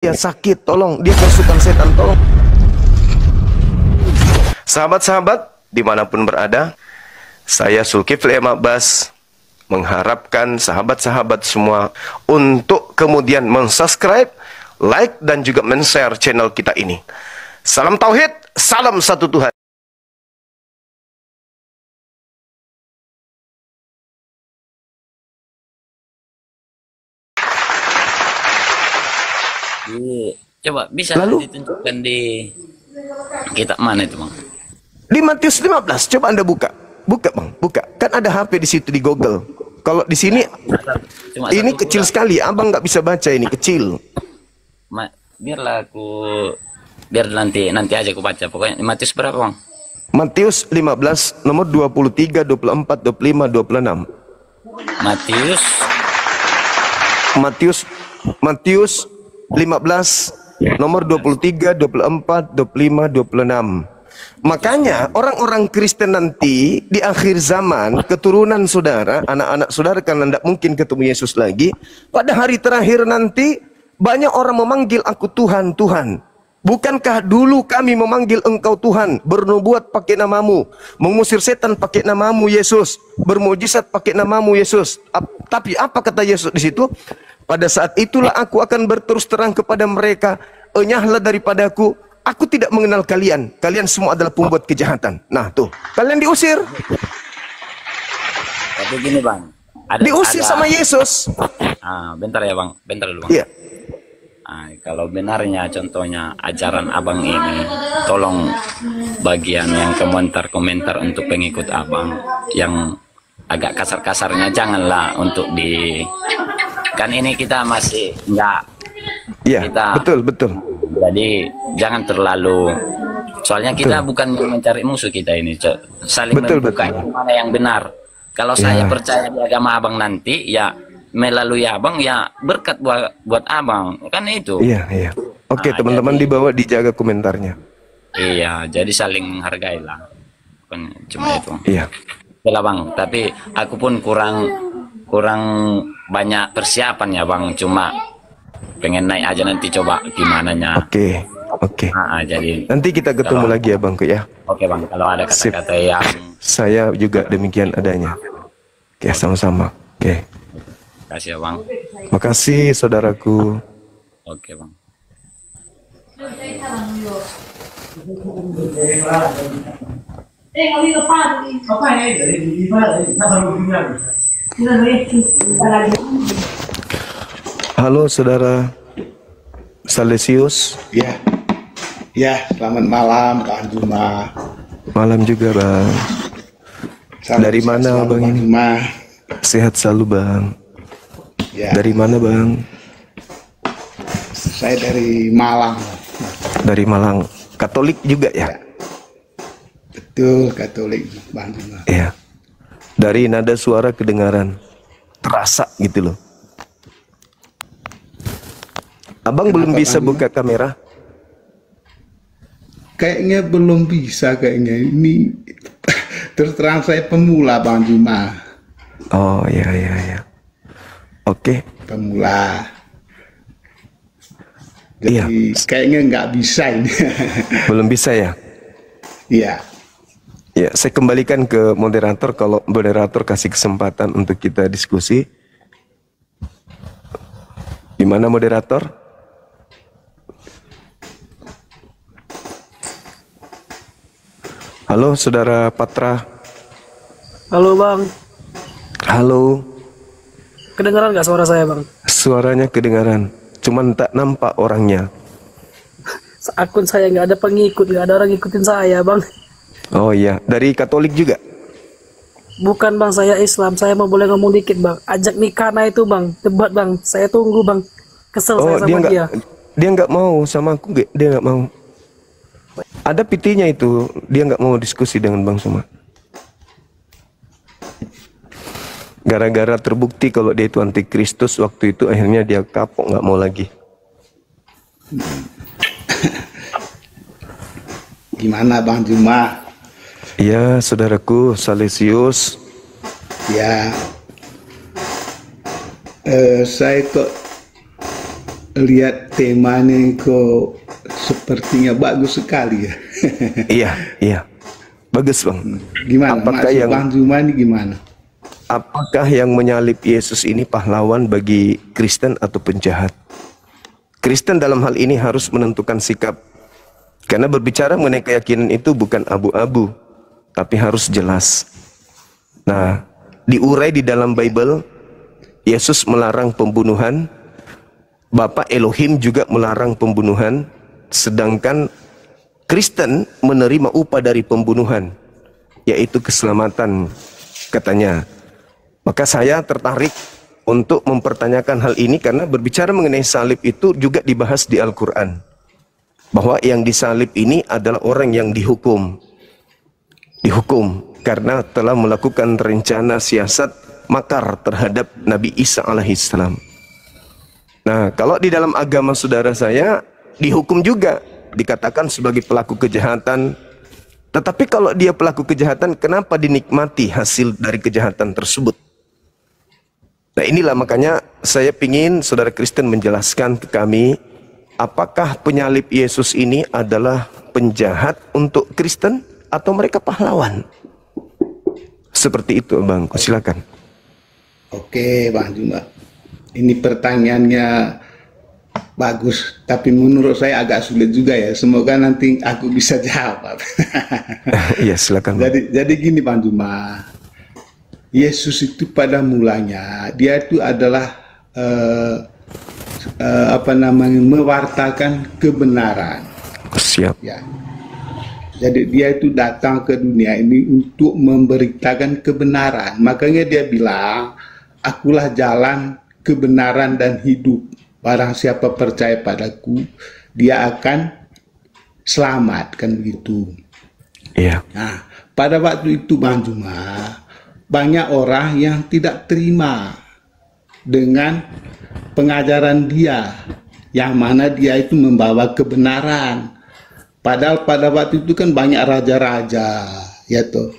dia sakit, tolong. Dia kerasukan setan, tolong. Sahabat-sahabat, dimanapun berada, saya Zulkifli M. Abbas mengharapkan sahabat-sahabat semua untuk kemudian mensubscribe, like, dan juga men-share channel kita ini. Salam Tauhid, salam satu Tuhan. Coba bisa ditunjukkan di kitab mana itu, Bang? Di Matius 15, coba Anda buka. Buka, Bang, buka. Kan ada HP di situ di Google. Kalau di sini ini kecil sekali, Abang nggak bisa baca, ini kecil. Biar nanti aja aku baca. Pokoknya Matius berapa, Bang? Matius 15 nomor 23, 24, 25, 26. Matius 15 nomor 23, 24, 25, 26. Makanya orang-orang Kristen nanti di akhir zaman, keturunan saudara, anak-anak saudara kan tidak mungkin ketemu Yesus lagi. Pada hari terakhir nanti banyak orang memanggil aku Tuhan, Tuhan. Bukankah dulu kami memanggil engkau Tuhan, bernubuat pakai namamu, mengusir setan pakai namamu Yesus, bermujizat pakai namamu Yesus. Tapi apa kata Yesus di situ? Pada saat itulah aku akan berterus terang kepada mereka, enyahlah daripadaku, aku tidak mengenal kalian. Kalian semua adalah pembuat kejahatan. Nah tuh, kalian diusir. Tapi gini, Bang. Diusir sama Yesus. Bentar ya, Bang. Bentar dulu, Bang. Iya. Kalau benarnya contohnya ajaran Abang ini, tolong bagian yang komentar untuk pengikut Abang yang agak kasar-kasarnya janganlah untuk kan ini kita masih enggak. Iya, betul. Jadi jangan terlalu, soalnya kita bukan mencari musuh kita ini, saling membuka mana yang benar. Kalau saya percaya di agama Abang nanti, ya melalui Abang ya berkat buat Abang, kan itu. Iya. Oke, teman-teman dibawa dijaga komentarnya. Iya, jadi saling menghargai lah. Bukan cuma itu. Iya. Yalah, Bang, tapi aku pun kurang banyak persiapan ya, Bang, cuma pengen naik aja nanti, coba gimana nya. Oke. Jadi nanti kita ketemu lagi ya, Bang, ya. Oke, Bang, kalau ada kata-kata yang saya juga demikian adanya. Oke, sama-sama. Oke. Makasih ya, Bang. Makasih, saudaraku. Oke, Bang. Halo, saudara Salesius. Ya, selamat malam, Bang Juma. Malam juga, Bang. Dari mana, Bang ini? Sehat selalu, Bang. Ya. Dari mana, Bang? Saya dari Malang. Dari Malang. Katolik juga ya? Betul, Katolik, Bang Juma. Iya. Dari nada suara kedengaran, terasa gitu loh. Abang belum bisa buka kamera? Kayaknya belum bisa, kayaknya. Ini terus terang saya pemula, Bang Juma. Oh, iya. Oke. Pemula. Jadi kayaknya nggak bisa ini. Belum bisa ya? Iya. Ya, saya kembalikan ke moderator. Kalau moderator kasih kesempatan untuk kita diskusi. Gimana moderator? Halo, saudara Patra. Halo, Bang. Halo. Kedengaran nggak suara saya, Bang? Suaranya kedengaran, cuman tak nampak orangnya. Akun saya nggak ada pengikut, nggak ada orang ngikutin saya, Bang. Oh iya, dari Katolik juga? Bukan, Bang, saya Islam. Saya mau boleh ngomong dikit, Bang. Ajak nikah itu, Bang. Debat, Bang. Saya tunggu, Bang. Kesel saya sama dia. Dia nggak mau sama aku, dia nggak mau. Ada PT-nya itu, dia nggak mau diskusi dengan Bang Suma. Gara-gara terbukti kalau dia itu antikristus, waktu itu akhirnya dia kapok, nggak mau lagi. Gimana, Bang Juma? Iya, saudaraku Salesius. Ya, saya kok lihat temanya kok sepertinya bagus sekali ya. Iya, iya. Bagus, Bang. Gimana? Apakah Maksud yang Bang Zuma ini gimana? apakah yang menyalib Yesus ini pahlawan bagi Kristen atau penjahat? Kristen dalam hal ini harus menentukan sikap. Karena berbicara mengenai keyakinan itu bukan abu-abu, tapi harus jelas. Nah, diurai di dalam Bible, Yesus melarang pembunuhan, Bapa Elohim juga melarang pembunuhan, sedangkan Kristen menerima upah dari pembunuhan, yaitu keselamatan, katanya. Maka saya tertarik untuk mempertanyakan hal ini karena berbicara mengenai salib itu juga dibahas di Al-Quran. Bahwa yang disalib ini adalah orang yang dihukum. Dihukum karena telah melakukan rencana siasat makar terhadap Nabi Isa alaihissalam. Nah, kalau di dalam agama saudara saya dihukum juga, dikatakan sebagai pelaku kejahatan. Tetapi kalau dia pelaku kejahatan, kenapa dinikmati hasil dari kejahatan tersebut? Nah, inilah makanya saya ingin saudara Kristen menjelaskan ke kami, apakah penyalib Yesus ini adalah penjahat untuk Kristen atau mereka pahlawan? Seperti itu, Bang. Silakan. Oke, Bang Zuma. Ini pertanyaannya bagus, tapi menurut saya agak sulit juga ya. Semoga nanti aku bisa jawab. Iya, silakan, Bang. Jadi gini, Bang Zuma. Yesus itu pada mulanya dia itu adalah mewartakan kebenaran. Siap. Ya. Jadi dia itu datang ke dunia ini untuk memberitakan kebenaran. Makanya dia bilang, akulah jalan, kebenaran dan hidup. Barang siapa percaya padaku, dia akan selamat, kan begitu. Iya. Nah, pada waktu itu Bang Zuma, banyak orang yang tidak terima dengan pengajaran dia, yang mana dia itu membawa kebenaran. Padahal pada waktu itu kan banyak raja-raja, ya toh.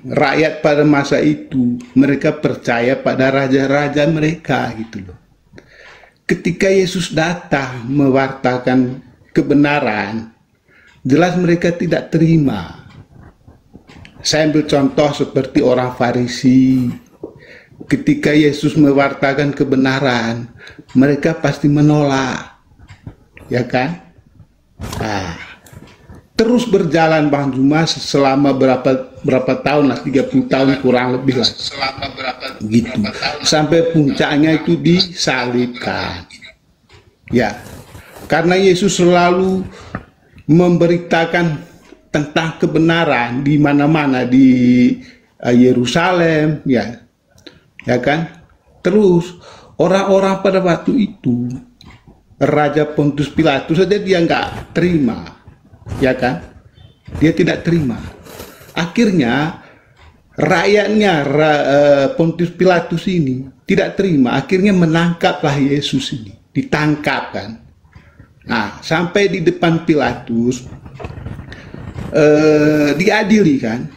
Rakyat pada masa itu mereka percaya pada raja-raja mereka, gitu loh. Ketika Yesus datang mewartakan kebenaran, jelas mereka tidak terima. Saya ambil contoh seperti orang Farisi. Ketika Yesus mewartakan kebenaran, mereka pasti menolak, ya kan? Nah, terus berjalan Bang Zuma selama berapa tahun lah, 30 tahun kurang lebih lah. Gitu. Sampai puncaknya itu disalibkan. Ya. Karena Yesus selalu memberitakan tentang kebenaran di mana-mana, di Yerusalem, ya. Ya kan? Terus orang-orang pada waktu itu, Raja Pontius Pilatus saja dia nggak terima, ya kan? Dia tidak terima. Akhirnya rakyatnya Pontius Pilatus ini tidak terima. Akhirnya menangkaplah Yesus ini, ditangkap kan. Nah, sampai di depan Pilatus diadili kan?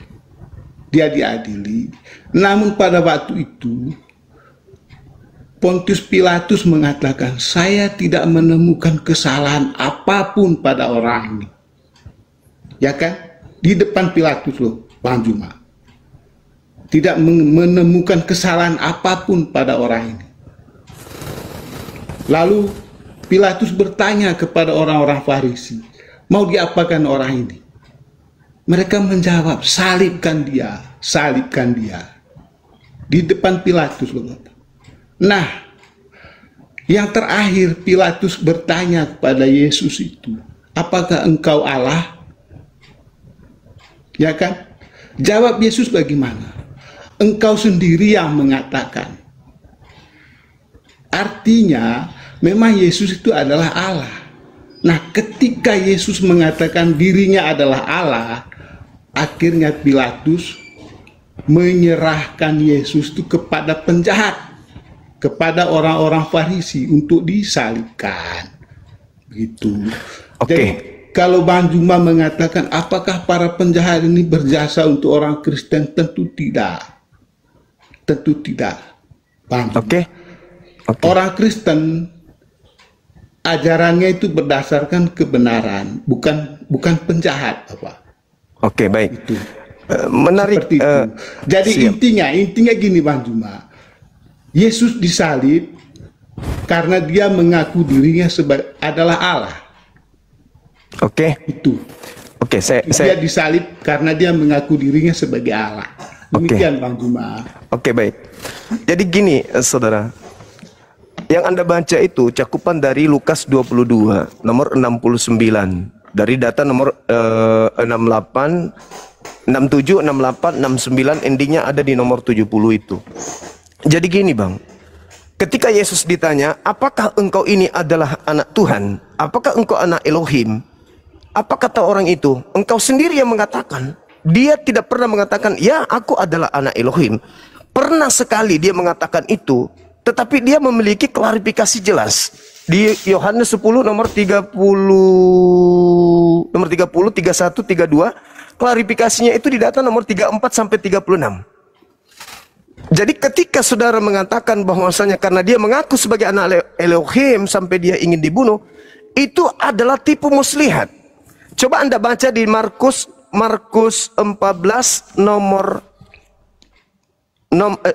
Dia diadili. Namun pada waktu itu Pontius Pilatus mengatakan, saya tidak menemukan kesalahan apapun pada orang ini. Ya kan? Di depan Pilatus loh, Bang Zuma. Tidak menemukan kesalahan apapun pada orang ini. Lalu Pilatus bertanya kepada orang-orang Farisi, mau diapakan orang ini? Mereka menjawab, salibkan dia, salibkan dia. Di depan Pilatus loh. Nah, yang terakhir Pilatus bertanya kepada Yesus itu, apakah engkau Allah? Ya kan? Jawab Yesus bagaimana? Engkau sendiri yang mengatakan. Artinya, memang Yesus itu adalah Allah. Nah, ketika Yesus mengatakan dirinya adalah Allah, akhirnya Pilatus menyerahkan Yesus itu kepada penjahat, kepada orang-orang Farisi untuk disalibkan. Gitu. Oke. Jadi kalau Bang Zuma mengatakan apakah para penjahat ini berjasa untuk orang Kristen, tentu tidak. Tentu tidak. Bang Zuma. Oke. Orang Kristen ajarannya itu berdasarkan kebenaran, bukan penjahat apa. Oke, baik. Itu. Menarik. Seperti itu. Jadi siap. intinya gini Bang Juma. Yesus disalib karena dia mengaku dirinya adalah Allah. Oke. Itu. Oke, Dia disalib karena dia mengaku dirinya sebagai Allah. Demikian Bang Juma. Oke, baik. Jadi gini, saudara. Yang Anda baca itu cakupan dari Lukas 22, nomor 69. Dari data nomor 68, 67, 68, 69, endingnya ada di nomor 70 itu. Jadi gini Bang, ketika Yesus ditanya, apakah engkau ini adalah anak Tuhan? Apakah engkau anak Elohim? Apa kata orang itu? Engkau sendiri yang mengatakan. Dia tidak pernah mengatakan, ya aku adalah anak Elohim. Pernah sekali dia mengatakan itu, tetapi dia memiliki klarifikasi jelas. Di Yohanes 10 nomor 30, 31, 32, klarifikasinya itu di data nomor 34 sampai 36. Jadi ketika saudara mengatakan bahwasanya karena dia mengaku sebagai anak Elohim sampai dia ingin dibunuh, itu adalah tipu muslihat. Coba Anda baca di Markus 14 nomor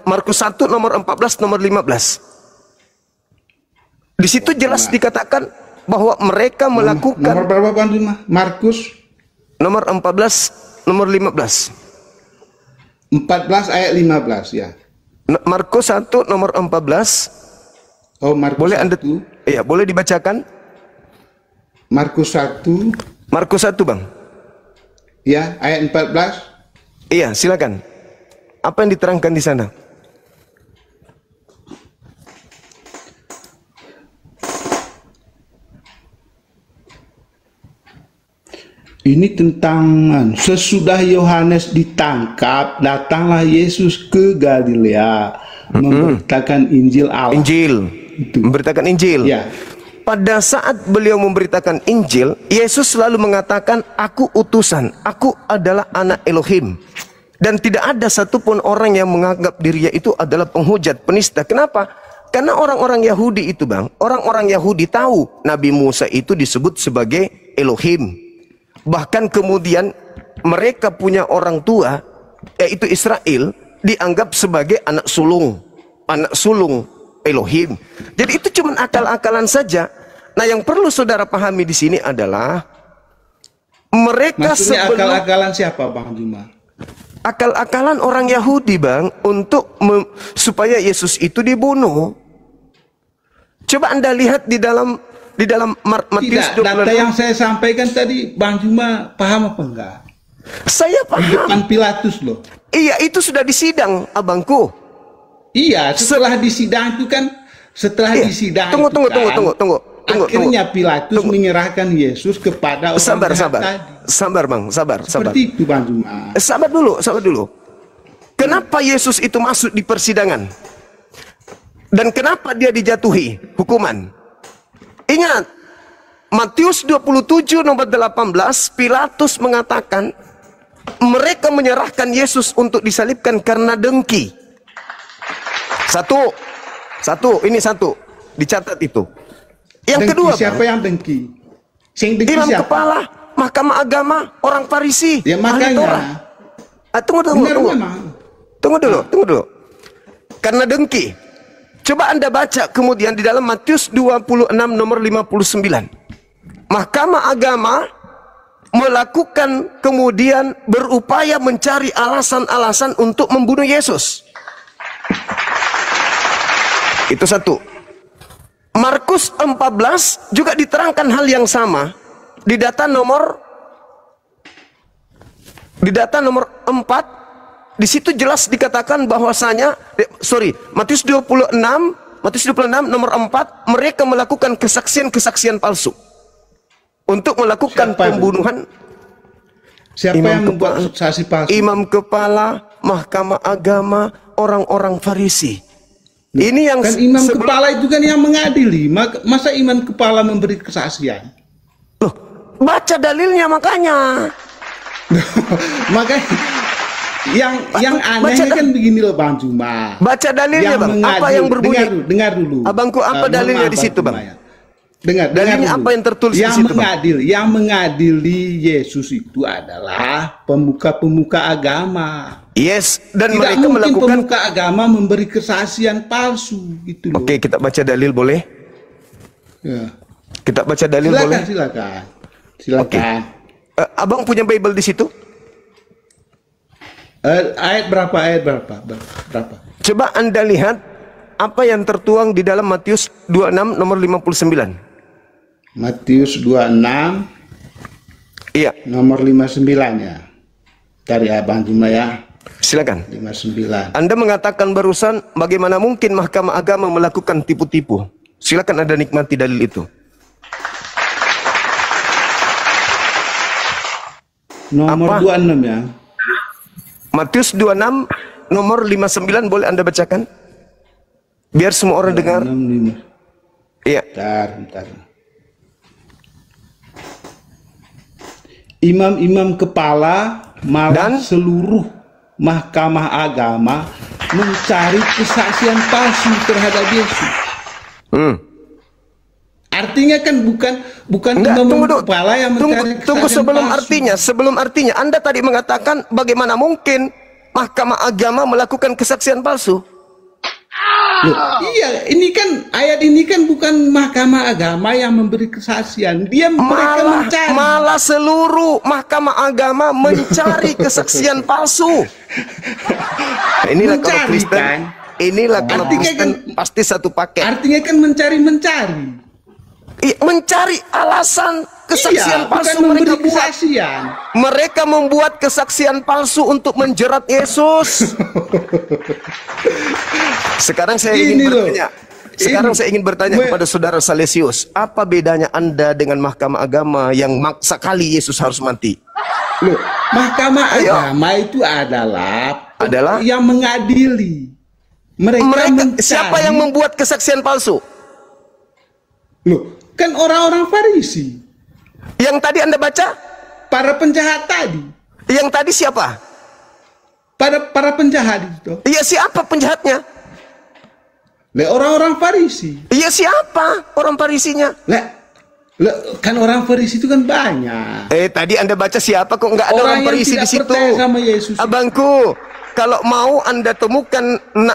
Markus 1 nomor 14 nomor 15. Di situ jelas dikatakan bahwa mereka melakukan Nomor berapa Bang Juma? Markus nomor 14 nomor 15. 14 ayat 15 ya. Markus 1 nomor 14. Oh, Markus Boleh 1. Anda iya, boleh dibacakan? Markus 1 Markus 1 Bang. ya, ayat 14. Iya, silakan. Apa yang diterangkan di sana? Ini tentang sesudah Yohanes ditangkap, datanglah Yesus ke Galilea memberitakan Injil Allah. Injil. Memberitakan Injil. Ya. Pada saat beliau memberitakan Injil, Yesus selalu mengatakan, aku utusan, aku adalah anak Elohim. Dan tidak ada satupun orang yang menganggap dirinya itu adalah penghujat, penista. Kenapa? Karena orang-orang Yahudi itu Bang, orang-orang Yahudi tahu Nabi Musa itu disebut sebagai Elohim. Bahkan kemudian mereka punya orang tua, yaitu Israel, dianggap sebagai anak sulung Elohim. Jadi itu cuma akal-akalan saja. Nah, yang perlu saudara pahami di sini adalah mereka Maksudnya sebelum akal-akalan siapa Bang Juma? akal-akalan orang Yahudi Bang untuk supaya Yesus itu dibunuh. Coba Anda lihat di dalam Matius 26. Data yang saya sampaikan tadi Bang Juma paham apa enggak? Saya Di paham. depan Pilatus loh. Iya, itu sudah disidang, abangku. Iya, setelah disidang itu kan, setelah Iya. disidang Tunggu, itu tunggu, kan, tunggu. akhirnya Pilatus menyerahkan Yesus kepada orang Sabar, jahat sabar. tadi. Sabar, Bang, sabar. Seperti itu Bang Juma. Sabar dulu. Kenapa Yesus itu masuk di persidangan? Dan kenapa dia dijatuhi hukuman? Ingat, Matius 27 nomor 18, Pilatus mengatakan mereka menyerahkan Yesus untuk disalibkan karena dengki. Satu, ini satu, dicatat itu. Yang Dengki, kedua, siapa Bang, yang dengki? Sing dengki imam siapa? kepala Mahkamah Agama, orang Farisi, Ya ahli makanya. Torah. Tunggu. Benar memang. Tunggu dulu. Karena dengki. Coba Anda baca kemudian di dalam Matius 26 nomor 59. Mahkamah Agama melakukan kemudian berupaya mencari alasan-alasan untuk membunuh Yesus. Itu satu. Markus 14 juga diterangkan hal yang sama. Di data nomor 4, di situ jelas dikatakan bahwasanya Matius 26 nomor 4, mereka melakukan kesaksian palsu untuk melakukan Siapa pembunuhan. Siapa yang membuat saksi palsu? Imam kepala Mahkamah Agama, orang-orang Farisi. Ini yang Kan imam kepala itu kan yang mengadili. Masa imam kepala memberi kesaksian? Loh, baca dalilnya makanya. Makanya yang anehnya kan begini loh Bang Juma. Baca dalilnya Bang. Apa yang berbunyi? Dengar dulu. Abangku apa dalilnya di situ Bang? Dengar Dalilnya dulu. apa yang tertulis di situ Bang? Yang mengadili Yesus itu adalah pemuka-pemuka agama. Yes, dan Tidak mereka mungkin melakukan. pemuka agama memberi kesaksian palsu gitu loh. Oke, kita baca dalil boleh? Ya. Kita baca dalil boleh? Silakan. Abang punya Bible di situ? Ayat berapa? Coba Anda lihat apa yang tertuang di dalam Matius 26 nomor 59. Matius 26 Iya, nomor 59 ya. Dari Abang Juma ya. silakan. 59. Anda mengatakan barusan bagaimana mungkin Mahkamah Agama melakukan tipu-tipu. Silakan Anda nikmati dalil itu. Nomor Apa? 26 ya. Matius 26 nomor 59 boleh Anda bacakan? Biar semua orang dengar. 65. Iya. Bentar. Imam-imam kepala malah Dan? seluruh mahkamah agama mencari kesaksian palsu terhadap Yesus. Artinya kan bukan Enggak, imam tunggu dulu. kepala yang mencari Tunggu kesaksian sebelum palsu. artinya. Anda tadi mengatakan bagaimana mungkin Mahkamah Agama melakukan kesaksian palsu? Loh, iya, ini kan ayat ini kan bukan mahkamah agama yang memberi kesaksian. Mereka mencari. Malah seluruh Mahkamah Agama mencari kesaksian palsu. Nah, inilah kalau Mencari, Kristen, kan? inilah kalau Artinya Kristen kan- pasti satu paket. Artinya kan mencari. Mencari alasan kesaksian Iya, palsu bukan memberi mereka buat. kesaksian. Mereka membuat kesaksian palsu untuk menjerat Yesus. Sekarang saya ingin Ini loh. bertanya. Sekarang saya ingin bertanya kepada saudara Salesius, apa bedanya Anda dengan Mahkamah Agama yang maksa kali Yesus harus mati? Loh, mahkamah Ayo. agama itu adalah Adalah? yang mengadili. Mereka mencari. Siapa yang membuat kesaksian palsu? Loh, kan orang-orang Farisi, Yang tadi Anda baca? para penjahat tadi, Yang tadi siapa? para penjahat itu. Iya, siapa penjahatnya? Orang-orang Farisi. Iya, siapa orang Farisinya? Kan orang Farisi itu kan banyak. Tadi Anda baca siapa kok nggak ada orang Yang Farisi tidak di situ? percaya sama Yesus. Abangku, kalau mau Anda temukan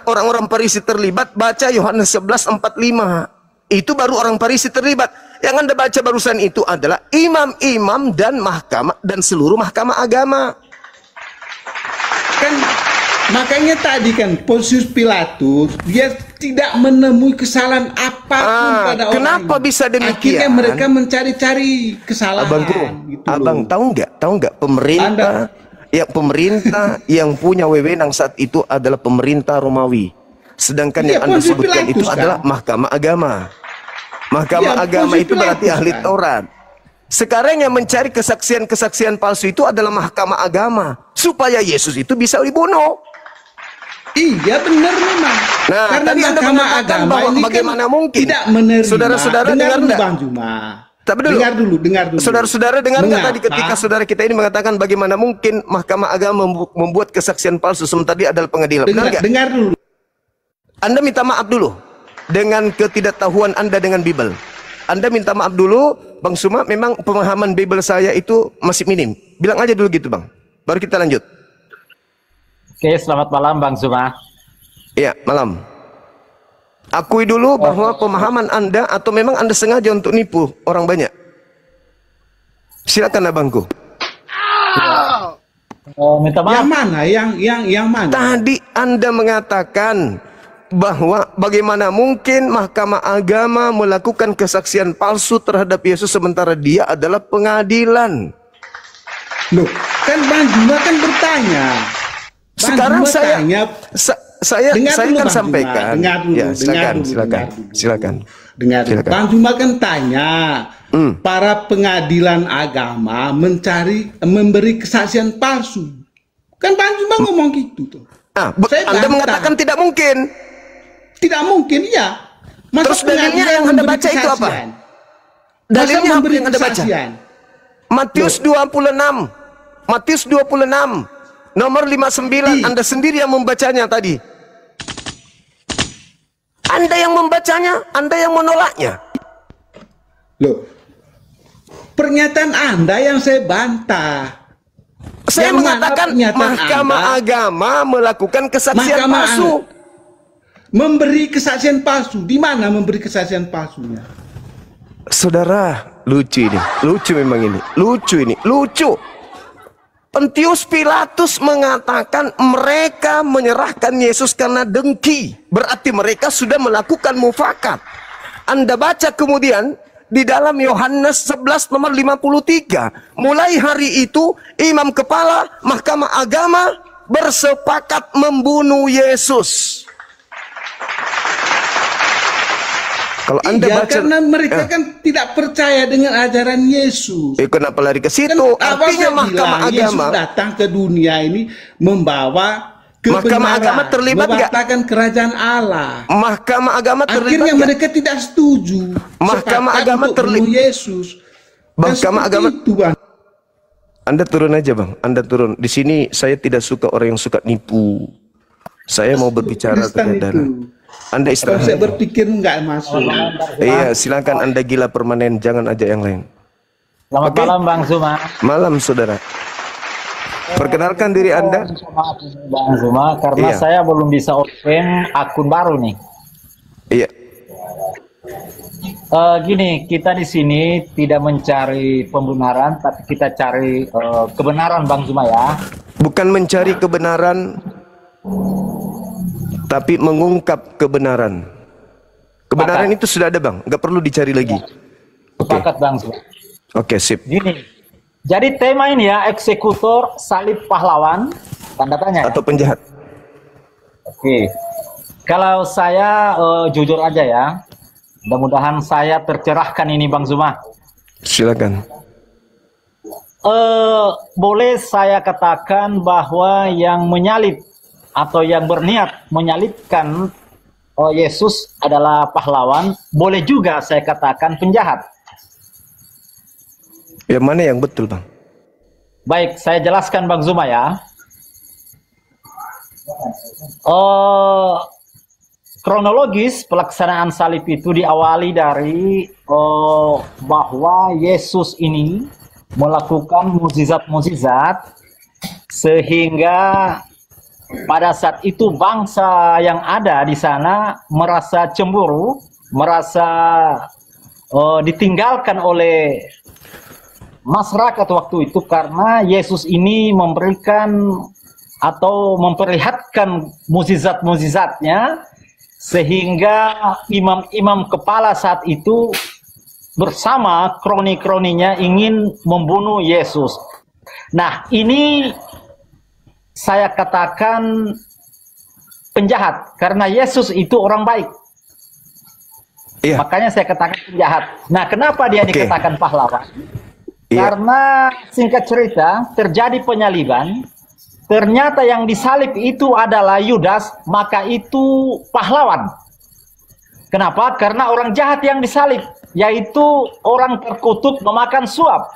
orang-orang Farisi terlibat, baca Yohanes 11:45. Itu baru orang Farisi terlibat. Yang Anda baca barusan itu adalah imam-imam dan mahkamah dan seluruh mahkamah agama. Kan makanya tadi kan Pontius Pilatus dia tidak menemui kesalahan apapun pada orang Kenapa ini. bisa demikian? Akhirnya mereka mencari-cari kesalahan. Abangku, gitu abang loh. tahu nggak pemerintah yang punya wewenang saat itu adalah pemerintah Romawi. Sedangkan Iya, yang Anda Pontius sebutkan itu Pilatus, kan? adalah mahkamah agama. Mahkamah Iya, agama Pontius itu berarti Pilatus, ahli kan? Taurat. Sekarang yang mencari kesaksian-kesaksian palsu itu adalah mahkamah agama supaya Yesus itu bisa dibunuh. Iya benar memang. Nah, Karena tadi Anda mahkamah mengatakan agama bahwa ini bagaimana kan mungkin. tidak menerima. Saudara-saudara dengar dulu enggak? Bang Juma. Tapi dulu. Dengar dulu. Saudara-saudara dengar nggak Mengapa? tadi ketika saudara kita ini mengatakan bagaimana mungkin mahkamah agama membuat kesaksian palsu sementara dia adalah pengadilan. Benar nggak? Dengar dulu. Anda minta maaf dulu dengan ketidaktahuan Anda dengan Bible. Anda minta maaf dulu, Bang Suma, memang pemahaman Bible saya itu masih minim. Bilang aja dulu gitu, Bang. Baru kita lanjut. Oke, selamat malam Bang Suma. Iya, malam. Akui dulu bahwa pemahaman Anda atau memang Anda sengaja untuk nipu orang banyak. Silakan abangku. Minta maaf. Yang mana? Yang mana? Tadi Anda mengatakan bahwa bagaimana mungkin mahkamah agama melakukan kesaksian palsu terhadap Yesus sementara dia adalah pengadilan. Loh, kan Bang Juma kan bertanya. Bang Sekarang Juma saya tanya, saya dengar kan dulu, Bang Juma. sampaikan. Dengar dulu, Ya, dengar silakan, dulu, silakan. dengar dulu. Silakan. Dengar dulu. Silakan. Bang Juma kan tanya, para pengadilan agama memberi kesaksian palsu. Kan Bang Juma ngomong gitu tuh. Saya Anda bantah. mengatakan tidak mungkin. Tidak mungkin, iya. Masa Terus dalilnya pengadilan yang Anda memberi baca itu apa? kesaksian? Dalilnya Masa apa memberi yang Anda baca? kesaksian? Matius 26. Matius 26. Nomor 59, Anda sendiri yang membacanya tadi. Anda yang membacanya, Anda yang menolaknya. Loh, pernyataan Anda yang saya bantah. Saya Yang mana mengatakan pernyataan Mahkamah Anda? Agama melakukan kesaksian Mahkamah palsu. Memberi kesaksian palsu. Di mana memberi kesaksian palsunya? Saudara, lucu ini. Lucu memang ini. Lucu ini. Lucu. Pontius Pilatus mengatakan mereka menyerahkan Yesus karena dengki. Berarti mereka sudah melakukan mufakat. Anda baca kemudian di dalam Yohanes 11 nomor 53. Mulai hari itu imam kepala Mahkamah Agama bersepakat membunuh Yesus. Kalau Anda Iya, baca, karena mereka kan tidak percaya dengan ajaran Yesus. kenapa lari ke situ? Kan Artinya Abang Mahkamah bilang, Agama, Yesus datang ke dunia ini membawa kebenaran, Mahkamah Agama terlibat nggak? membangkitkan kerajaan Allah. Mahkamah Agama terlibat Akhirnya nggak? mereka tidak setuju. Mahkamah Sepakat Agama untuk bunuh Yesus. Dan Mahkamah seperti Agama- itu, Bang. Anda turun aja, Bang. Anda turun. Di sini saya tidak suka orang yang suka nipu. Saya mau berbicara Kristen kebenaran. itu. Anda Kalau istirahat. saya berpikir nggak masuk. Iya, silakan Anda gila permanen, jangan aja yang lain. Selamat Oke. malam Bang Zuma. Malam, saudara. Perkenalkan diri Anda. Bang Zuma, karena Iya. saya belum bisa open akun baru nih. Iya. Gini, kita di sini tidak mencari pembenaran, tapi kita cari kebenaran Bang Zuma ya. Bukan mencari kebenaran, tapi mengungkap kebenaran. Kebenaran itu sudah ada, Bang. Nggak perlu dicari lagi. Oke. Sepakat Bang Zuma. Oke, sip. Gini, jadi tema ini ya, eksekutor salib pahlawan, tanda tanya ya. Atau penjahat. Oke, kalau saya jujur aja ya, mudah-mudahan saya tercerahkan ini Bang Zuma. Silakan. Boleh saya katakan bahwa yang menyalib atau yang berniat menyalibkan Yesus adalah pahlawan, boleh juga saya katakan penjahat. Yang mana yang betul, Bang? Baik, saya jelaskan Bang Zuma ya. Kronologis pelaksanaan salib itu diawali dari bahwa Yesus ini melakukan mukjizat-mukjizat sehingga pada saat itu bangsa yang ada di sana merasa cemburu, merasa ditinggalkan oleh masyarakat waktu itu karena Yesus ini memberikan atau memperlihatkan mukjizat-mukjizatnya sehingga imam-imam kepala saat itu bersama kroni-kroninya ingin membunuh Yesus. Nah, ini saya katakan penjahat karena Yesus itu orang baik. Iya. Makanya saya katakan penjahat. Nah, kenapa dia Oke. dikatakan pahlawan? Iya. Karena singkat cerita terjadi penyaliban, ternyata yang disalib itu adalah Yudas, maka itu pahlawan. Kenapa? Karena orang jahat yang disalib, yaitu orang terkutuk memakan suap.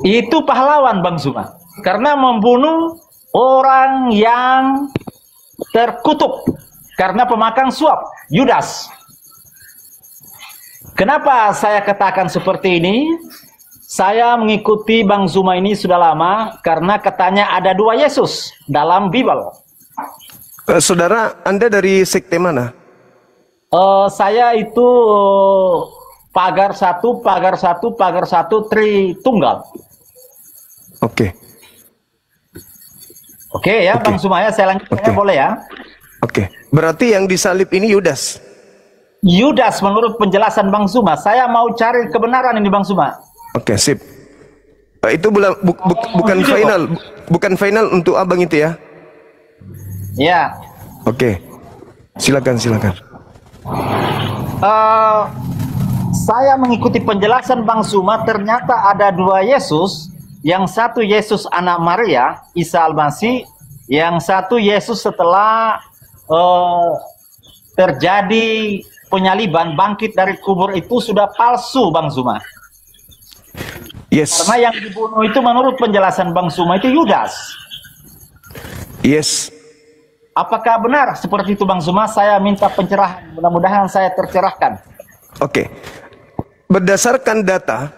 Itu pahlawan Bang Zuma. Karena membunuh orang yang terkutuk karena pemakan suap, Yudas. Kenapa saya katakan seperti ini? Saya mengikuti Bang Zuma ini sudah lama karena katanya ada dua Yesus dalam Bible. Saudara, Anda dari sekte mana? Saya itu pagar satu, Tritunggal. Oke. Oke ya, Oke. Bang Zuma ya, saya lanjutkan Oke. boleh ya. Oke. Berarti yang disalib ini Yudas. Yudas menurut penjelasan Bang Zuma, saya mau cari kebenaran ini Bang Zuma. Oke, sip. Itu bukan final, bukan final untuk abang itu ya? Ya. Oke. Silakan. Saya mengikuti penjelasan Bang Zuma, ternyata ada dua Yesus. Yang satu Yesus anak Maria, Isa Al-Masih. Yang satu Yesus setelah terjadi penyaliban, bangkit dari kubur itu sudah palsu Bang Zuma. Yes. Karena yang dibunuh itu menurut penjelasan Bang Suma itu Yudas. Yes. Apakah benar seperti itu Bang Suma? Saya minta pencerahan. Mudah-mudahan saya tercerahkan. Oke. Berdasarkan data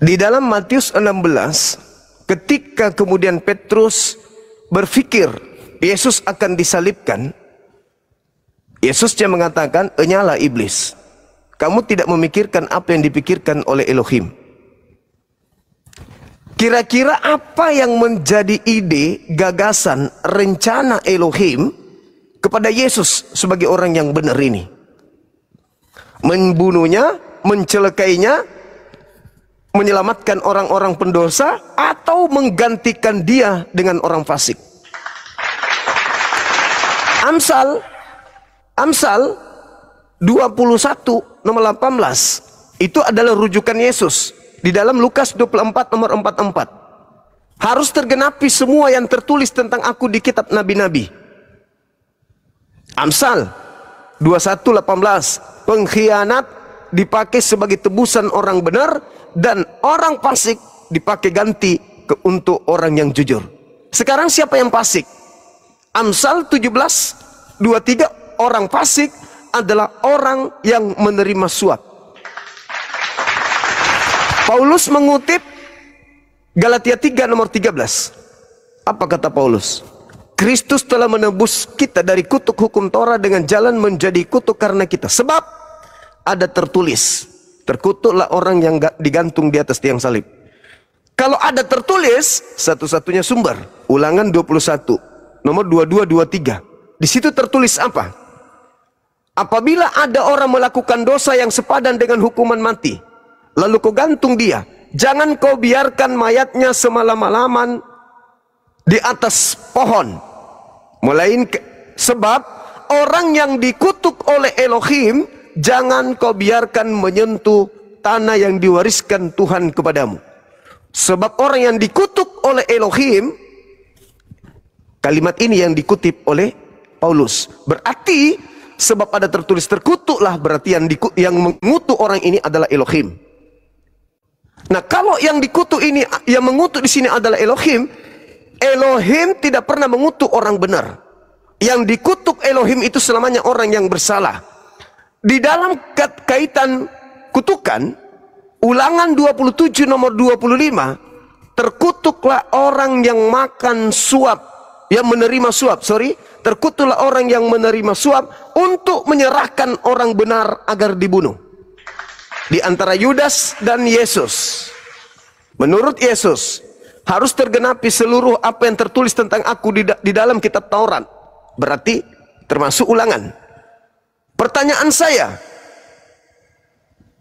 di dalam Matius 16, ketika kemudian Petrus berpikir Yesus akan disalibkan, Yesusnya mengatakan, "Enyalah iblis. Kamu tidak memikirkan apa yang dipikirkan oleh Elohim." Kira-kira apa yang menjadi ide, gagasan, rencana Elohim kepada Yesus sebagai orang yang benar ini? Membunuhnya, mencelakainya, menyelamatkan orang-orang pendosa, atau menggantikan dia dengan orang fasik? Amsal 21 nomor 18 itu adalah rujukan Yesus di dalam Lukas 24 nomor 44. Harus tergenapi semua yang tertulis tentang aku di kitab nabi-nabi. Amsal 21:18, pengkhianat dipakai sebagai tebusan orang benar, dan orang fasik dipakai ganti untuk orang yang jujur. Sekarang siapa yang fasik? Amsal 17:23, orang fasik adalah orang yang menerima suap. Paulus mengutip Galatia 3 nomor 13. Apa kata Paulus? Kristus telah menebus kita dari kutuk hukum Torah dengan jalan menjadi kutuk karena kita. Sebab ada tertulis, terkutuklah orang yang digantung di atas tiang salib. Kalau ada tertulis, satu-satunya sumber Ulangan 21 nomor 22-23. Di situ tertulis apa? Apabila ada orang melakukan dosa yang sepadan dengan hukuman mati, lalu kau gantung dia, jangan kau biarkan mayatnya semalam-malaman di atas pohon. Sebab orang yang dikutuk oleh Elohim, jangan kau biarkan menyentuh tanah yang diwariskan Tuhan kepadamu. Sebab orang yang dikutuk oleh Elohim, kalimat ini yang dikutip oleh Paulus. Berarti sebab ada tertulis terkutuklah, berarti yang mengutuk orang ini adalah Elohim. Nah, kalau yang dikutuk ini, yang mengutuk di sini adalah Elohim, Elohim tidak pernah mengutuk orang benar. Yang dikutuk Elohim itu selamanya orang yang bersalah. Di dalam kaitan kutukan, Ulangan 27 nomor 25, terkutuklah orang yang makan suap, yang menerima suap, terkutuklah orang yang menerima suap untuk menyerahkan orang benar agar dibunuh. Di antara Yudas dan Yesus. Menurut Yesus, harus tergenapi seluruh apa yang tertulis tentang aku di dalam kitab Taurat. Berarti termasuk Ulangan. Pertanyaan saya,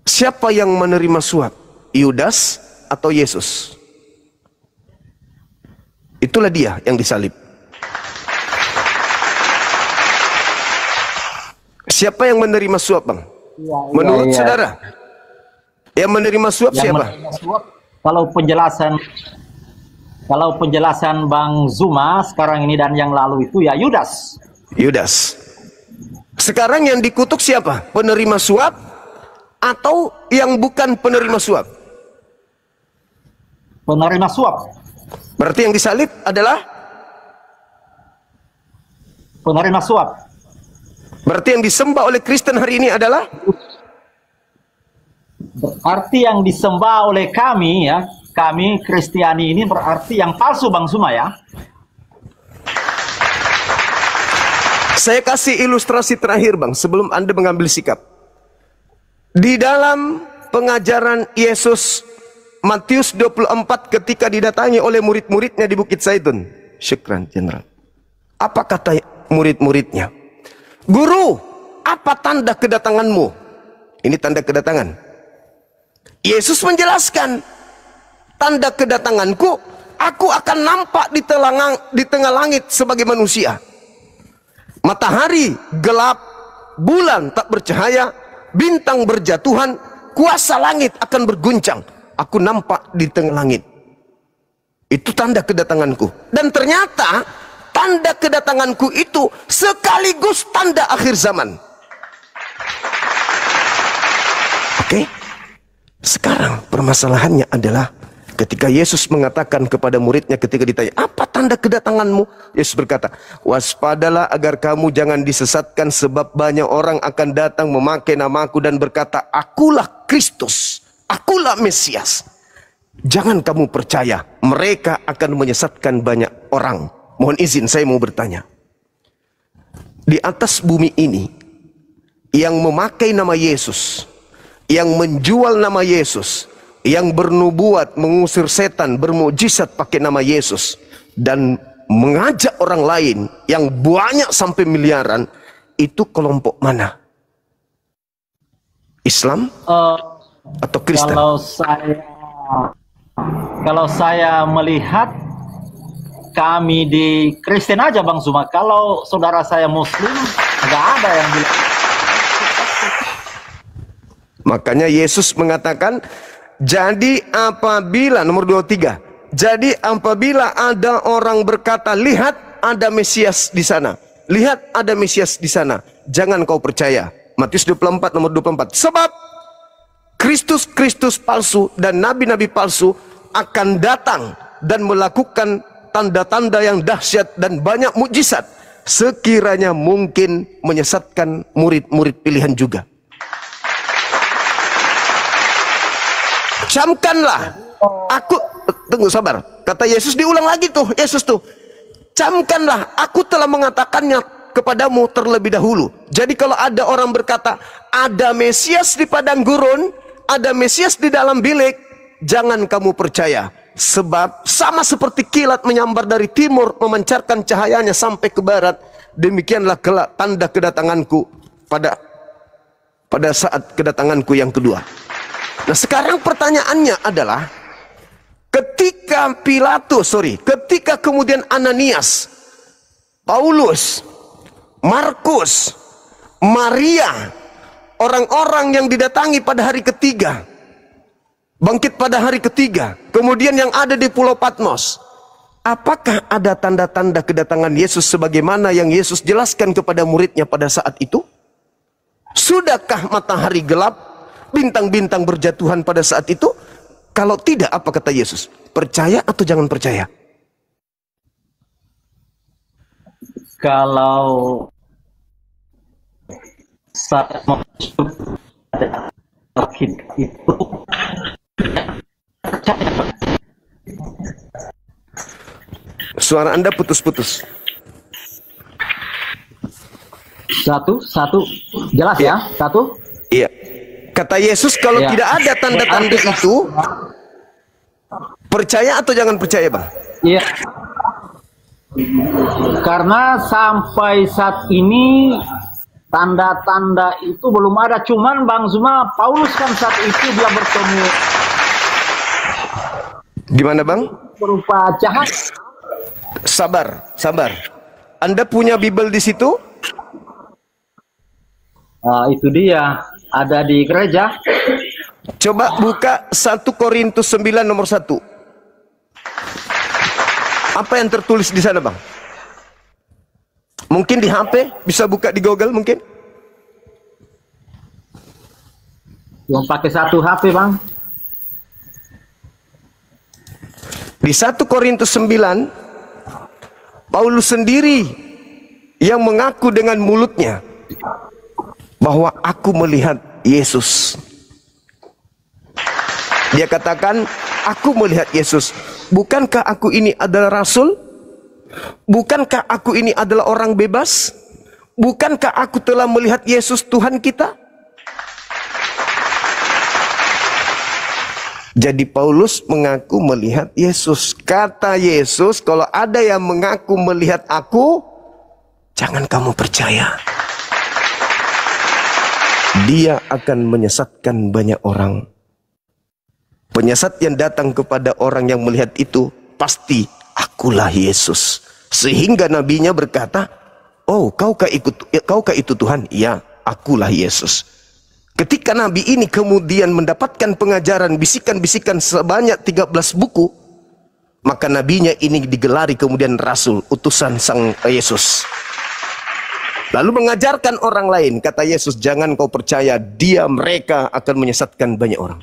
siapa yang menerima suap? Yudas atau Yesus? Itulah dia yang disalib. Siapa yang menerima suap, Bang? Menurut saudara, yang menerima suap yang siapa? Menerima suap, kalau penjelasan Bang Zuma sekarang ini dan yang lalu itu ya Yudas. Yudas. Sekarang yang dikutuk siapa? Penerima suap atau yang bukan penerima suap? Penerima suap. Berarti yang disalib adalah penerima suap. Berarti yang disembah oleh Kristen hari ini adalah? Berarti yang disembah oleh kami ya, kami Kristiani ini berarti yang palsu Bang Suma ya. Saya kasih ilustrasi terakhir Bang, sebelum Anda mengambil sikap. Di dalam pengajaran Yesus Matius 24 ketika didatangi oleh murid-muridnya di Bukit Zaitun. Syukran Jenderal. Apa kata murid-muridnya? Guru, apa tanda kedatanganmu? Ini tanda kedatangan. Yesus menjelaskan, tanda kedatanganku, aku akan nampak di tengah langit sebagai manusia. Matahari gelap, bulan tak bercahaya, bintang berjatuhan, kuasa langit akan berguncang. Aku nampak di tengah langit. Itu tanda kedatanganku. Dan ternyata tanda kedatanganku itu sekaligus tanda akhir zaman. Oke? Sekarang permasalahannya adalah ketika Yesus mengatakan kepada muridnya ketika ditanya, apa tanda kedatanganmu? Yesus berkata, waspadalah agar kamu jangan disesatkan, sebab banyak orang akan datang memakai namaku dan berkata, akulah Kristus, akulah Mesias. Jangan kamu percaya, mereka akan menyesatkan banyak orang. Mohon izin saya mau bertanya. Di atas bumi ini, yang memakai nama Yesus, yang menjual nama Yesus, yang bernubuat, mengusir setan, bermujizat pakai nama Yesus, dan mengajak orang lain yang banyak sampai miliaran, itu kelompok mana? Islam atau Kristen? Kalau saya melihat kami di Kristen aja Bang Zuma. Kalau saudara saya Muslim, nggak ada yang bilang. Makanya Yesus mengatakan, jadi apabila, nomor 23, jadi apabila ada orang berkata, lihat ada Mesias di sana, lihat ada Mesias di sana, jangan kau percaya. Matius 24 nomor 24. Sebab Kristus palsu dan nabi-nabi palsu akan datang dan melakukan tanda-tanda yang dahsyat dan banyak mukjizat, sekiranya mungkin menyesatkan murid-murid pilihan juga. Camkanlah, aku, tunggu sabar, kata Yesus diulang lagi tuh, Yesus tuh, camkanlah, aku telah mengatakannya kepadamu terlebih dahulu. Jadi kalau ada orang berkata, ada Mesias di padang gurun, ada Mesias di dalam bilik, jangan kamu percaya. Sebab sama seperti kilat menyambar dari timur, memancarkan cahayanya sampai ke barat, demikianlah kelak tanda kedatanganku pada saat kedatanganku yang kedua. Nah sekarang pertanyaannya adalah, ketika ketika kemudian Ananias, Paulus, Markus, Maria, orang-orang yang didatangi pada hari ketiga, bangkit pada hari ketiga, kemudian yang ada di Pulau Patmos, apakah ada tanda-tanda kedatangan Yesus sebagaimana yang Yesus jelaskan kepada muridnya pada saat itu? Sudahkah matahari gelap, bintang-bintang berjatuhan pada saat itu? Kalau tidak, apa kata Yesus? Percaya atau jangan percaya? Kalau saya masuk itu suara Anda putus-putus. Satu jelas ya, satu. Iya. Kata Yesus, kalau Ya. tidak ada tanda-tanda itu, percaya atau jangan percaya, Bang? Iya. Karena sampai saat ini tanda-tanda itu belum ada. Cuman Bang Zuma, Paulus kan saat itu dia bertemu. Gimana, Bang? Berupa jahat. Sabar. Anda punya Bible di situ? Itu dia, ada di gereja. Coba buka 1 Korintus 9 nomor 1. Apa yang tertulis di sana, Bang? Mungkin di HP, bisa buka di Google mungkin? Yang pakai satu HP, Bang. Di 1 Korintus 9, Paulus sendiri yang mengaku dengan mulutnya bahwa aku melihat Yesus. Dia katakan, aku melihat Yesus. Bukankah aku ini adalah rasul? Bukankah aku ini adalah orang bebas? Bukankah aku telah melihat Yesus Tuhan kita? Jadi Paulus mengaku melihat Yesus. Kata Yesus, kalau ada yang mengaku melihat aku, jangan kamu percaya. Dia akan menyesatkan banyak orang. Penyesat yang datang kepada orang yang melihat itu, pasti akulah Yesus. Sehingga nabinya berkata, oh kaukah itu Tuhan? Ya, akulah Yesus. Ketika nabi ini kemudian mendapatkan pengajaran bisikan-bisikan sebanyak 13 buku, maka nabinya ini digelari kemudian rasul, utusan sang Yesus. Lalu mengajarkan orang lain, kata Yesus, jangan kau percaya, mereka akan menyesatkan banyak orang.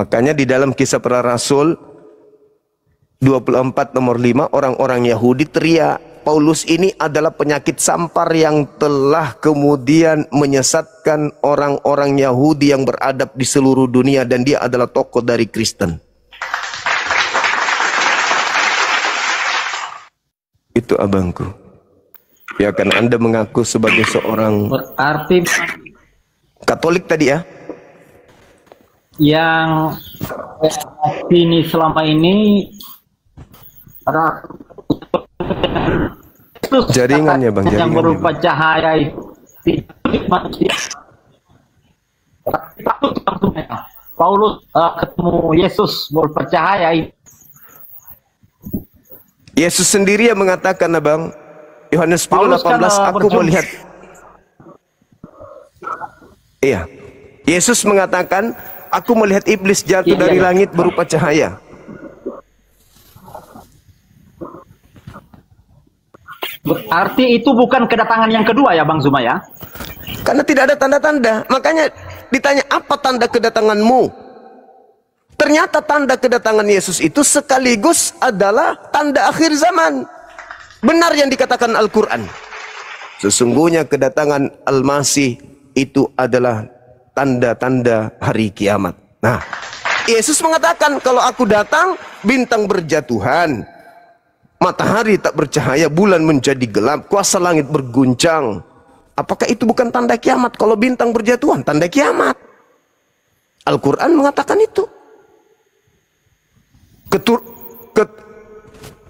Makanya di dalam Kisah Para Rasul 24 nomor 5, orang-orang Yahudi teriak, Paulus ini adalah penyakit sampar yang telah kemudian menyesatkan orang-orang Yahudi yang beradab di seluruh dunia, dan dia adalah tokoh dari Kristen. Itu abangku. Ya kan Anda mengaku sebagai seorang Berarti Katolik tadi ya? yang ini selama ini Jaringannya, Bang, yang jaringannya, berupa Bang. cahaya itu manusia. Paulus ketemu Yesus berupa cahaya itu. Yesus sendiri yang mengatakan, Abang, Yohanes 10, Paulus kan, 18, aku berjumpa. melihat. Iya. Yesus mengatakan, aku melihat iblis jatuh Iya, dari iya. langit berupa cahaya. Berarti itu bukan kedatangan yang kedua ya Bang Zuma ya? Karena tidak ada tanda-tanda. Makanya ditanya, apa tanda kedatanganmu? Ternyata tanda kedatangan Yesus itu sekaligus adalah tanda akhir zaman. Benar yang dikatakan Al-Quran. Sesungguhnya kedatangan Al-Masih itu adalah tanda-tanda hari kiamat. Nah, Yesus mengatakan, kalau aku datang, bintang berjatuhan, matahari tak bercahaya, bulan menjadi gelap, kuasa langit berguncang. Apakah itu bukan tanda kiamat? Kalau bintang berjatuhan, tanda kiamat. Al-Quran mengatakan itu.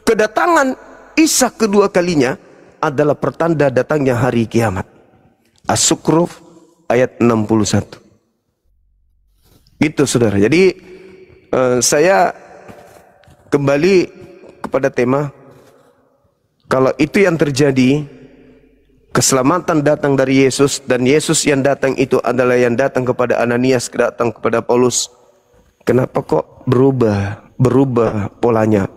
Kedatangan Isa kedua kalinya adalah pertanda datangnya hari kiamat. As-Sukruf ayat 61. Gitu saudara. Jadi saya kembali kepada tema. Kalau itu yang terjadi, keselamatan datang dari Yesus, dan Yesus yang datang itu adalah yang datang kepada Ananias, datang kepada Paulus. Kenapa kok berubah polanya?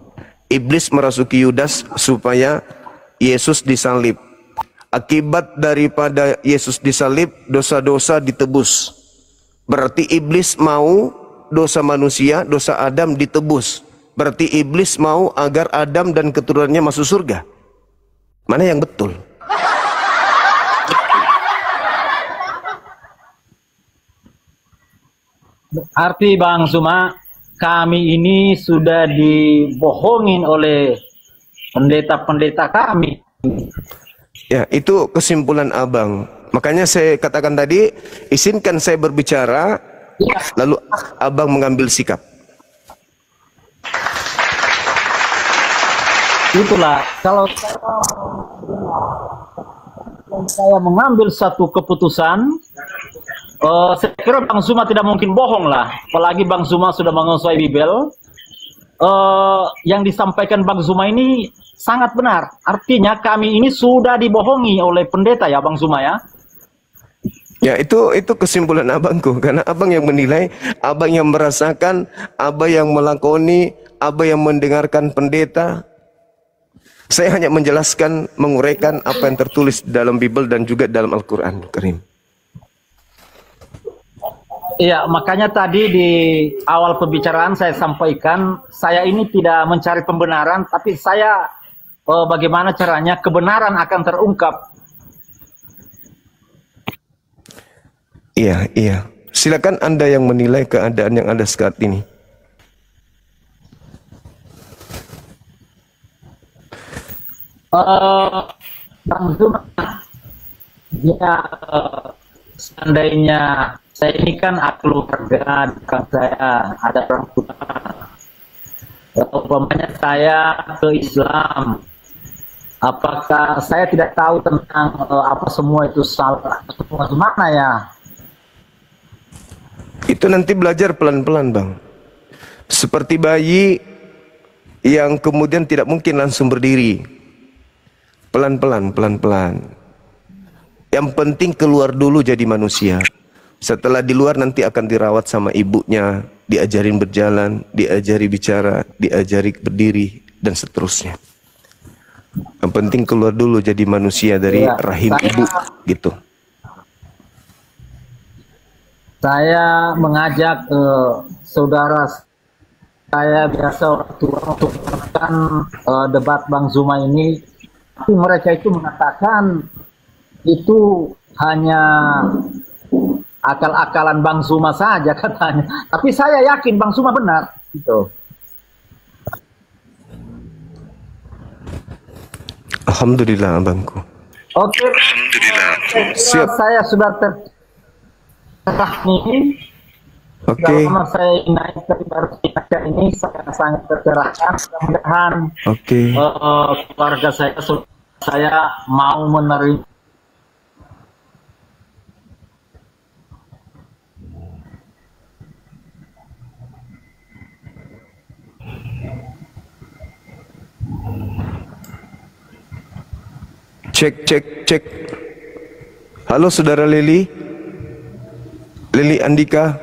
Iblis merasuki Yudas supaya Yesus disalib. Akibat daripada Yesus disalib, dosa-dosa ditebus. Berarti iblis mau dosa manusia, dosa Adam ditebus. Berarti iblis mau agar Adam dan keturunannya masuk surga. Mana yang betul? Arti Bang Zuma, kami ini sudah dibohongin oleh pendeta-pendeta kami. Ya, itu kesimpulan abang. Makanya saya katakan tadi, izinkan saya berbicara, Ya, lalu abang mengambil sikap. itulah kalau saya mengambil satu keputusan, saya kira Bang Zuma tidak mungkin bohong lah. Apalagi Bang Zuma sudah menguasai Bible. Yang disampaikan Bang Zuma ini sangat benar. Artinya kami ini sudah dibohongi oleh pendeta ya Bang Zuma ya. Ya, itu kesimpulan abangku, karena abang yang menilai, abang yang merasakan, abang yang melakoni, abang yang mendengarkan pendeta. Saya hanya menjelaskan, menguraikan apa yang tertulis dalam Bible dan juga dalam Al-Quran Karim. Iya, makanya tadi di awal pembicaraan saya sampaikan, saya ini tidak mencari pembenaran, tapi saya bagaimana caranya kebenaran akan terungkap. Iya, iya. Silakan Anda yang menilai keadaan yang ada saat ini. Bang Zuma, ya seandainya saya ini kan keluarga, bukan saya ada orang tua. Umpamanya saya ke Islam, apakah saya tidak tahu tentang apa semua itu salah, semua mana ya? Itu nanti belajar pelan-pelan, Bang. Seperti bayi yang kemudian tidak mungkin langsung berdiri. Pelan-pelan, pelan-pelan. Yang penting keluar dulu jadi manusia. Setelah di luar nanti akan dirawat sama ibunya, diajarin berjalan, diajari bicara, diajari berdiri, dan seterusnya. Yang penting keluar dulu jadi manusia dari rahim ibu, gitu. Saya mengajak saudara saya biasa orang tua untuk melakukan debat Bang Zuma ini, tapi mereka itu mengatakan itu hanya akal-akalan Bang Zuma saja katanya. Tapi saya yakin Bang Zuma benar. Gitu. Alhamdulillah abangku. Oke. Alhamdulillah. Siap. Saya sudah tercerahkan. Oke. Selama saya naik dari baru ini saya sangat tercerahkan. Mudah-mudahan Oke. keluarga saya mau menerima. Cek. Halo saudara Lili Andika.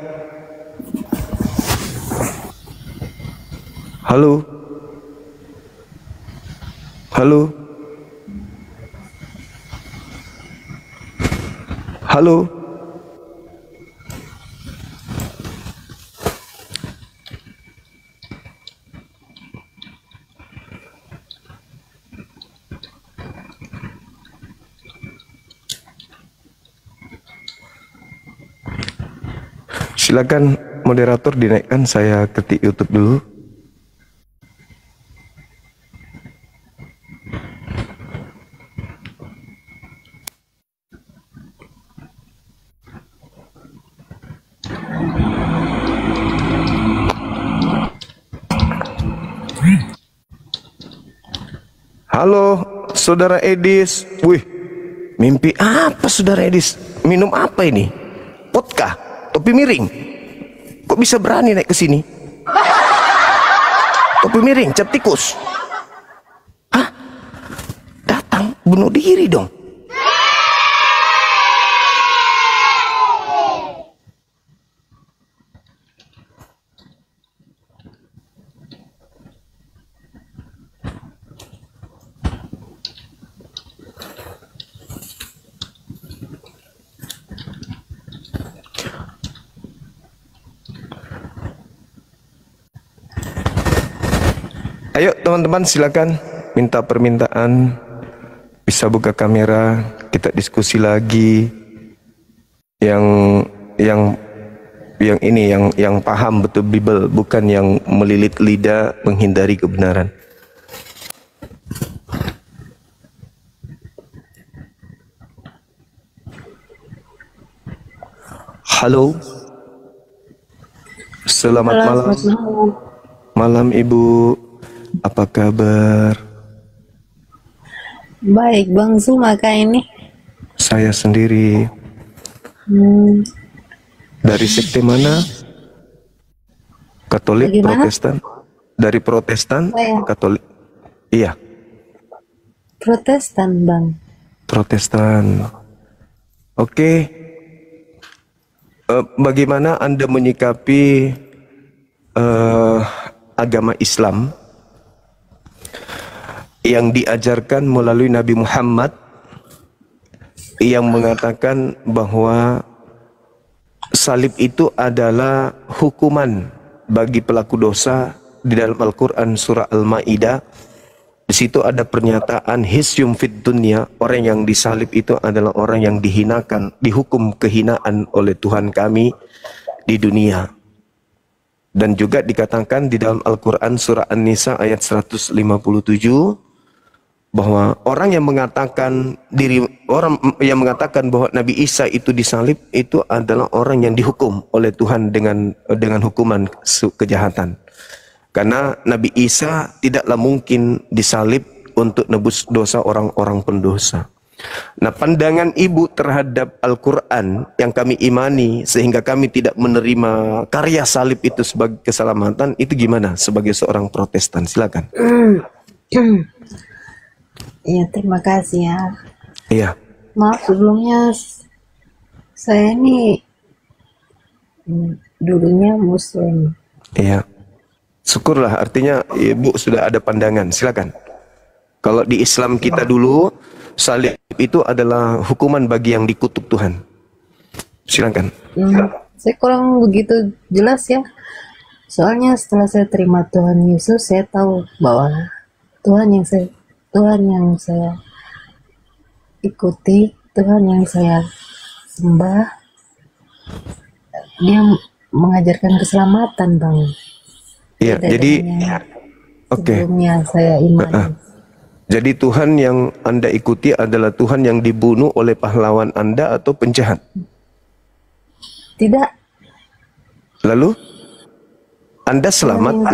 Halo. Silakan moderator dinaikkan, saya ketik YouTube dulu. Halo, saudara Edis. Wih, mimpi apa saudara Edis? Minum apa ini? Vodka? Topi miring? Kok bisa berani naik ke sini? Topi miring, cap tikus? Hah? Datang, bunuh diri dong. Ayo teman-teman silakan minta permintaan, bisa buka kamera, kita diskusi lagi. Yang paham betul Bible, bukan yang melilit lidah menghindari kebenaran. Halo. Selamat malam. Malam Ibu. Apa kabar? Baik, Bang Zuma kah ini? Saya sendiri. Dari sekte mana? Katolik, bagaimana? Protestan? Dari Protestan, Saya. Katolik? Iya, Protestan, Bang. Protestan. Oke. Bagaimana Anda menyikapi agama Islam yang diajarkan melalui Nabi Muhammad, yang mengatakan bahwa salib itu adalah hukuman bagi pelaku dosa? Di dalam Al-Quran surah Al-Ma'idah, di situ ada pernyataan hisyum fid dunya, orang yang disalib itu adalah orang yang dihinakan, dihukum kehinaan oleh Tuhan kami di dunia. Dan juga dikatakan di dalam Al-Quran surah An-Nisa ayat 157 bahwa orang yang mengatakan bahwa Nabi Isa itu disalib itu adalah orang yang dihukum oleh Tuhan dengan hukuman kejahatan. Karena Nabi Isa tidaklah mungkin disalib untuk nebus dosa orang-orang pendosa. Nah, pandangan Ibu terhadap Al-Quran yang kami imani sehingga kami tidak menerima karya salib itu sebagai keselamatan, itu gimana sebagai seorang Protestan? Silakan. Ya, terima kasih ya. Iya. Maaf sebelumnya, saya ini dulunya Muslim. Iya. Syukurlah, artinya Ibu sudah ada pandangan. Silakan. Kalau di Islam kita dulu, salib itu adalah hukuman bagi yang dikutuk Tuhan. Silakan. Saya kurang begitu jelas ya. Soalnya setelah saya terima Tuhan Yesus, saya tahu bahwa Tuhan yang saya ikuti, Tuhan yang saya sembah, Dia mengajarkan keselamatan, Bang. Iya, Beda jadi dengan yang oke. sebelumnya saya imani. Jadi Tuhan yang Anda ikuti adalah Tuhan yang dibunuh oleh pahlawan Anda atau penjahat. Tidak, Lalu Anda selamat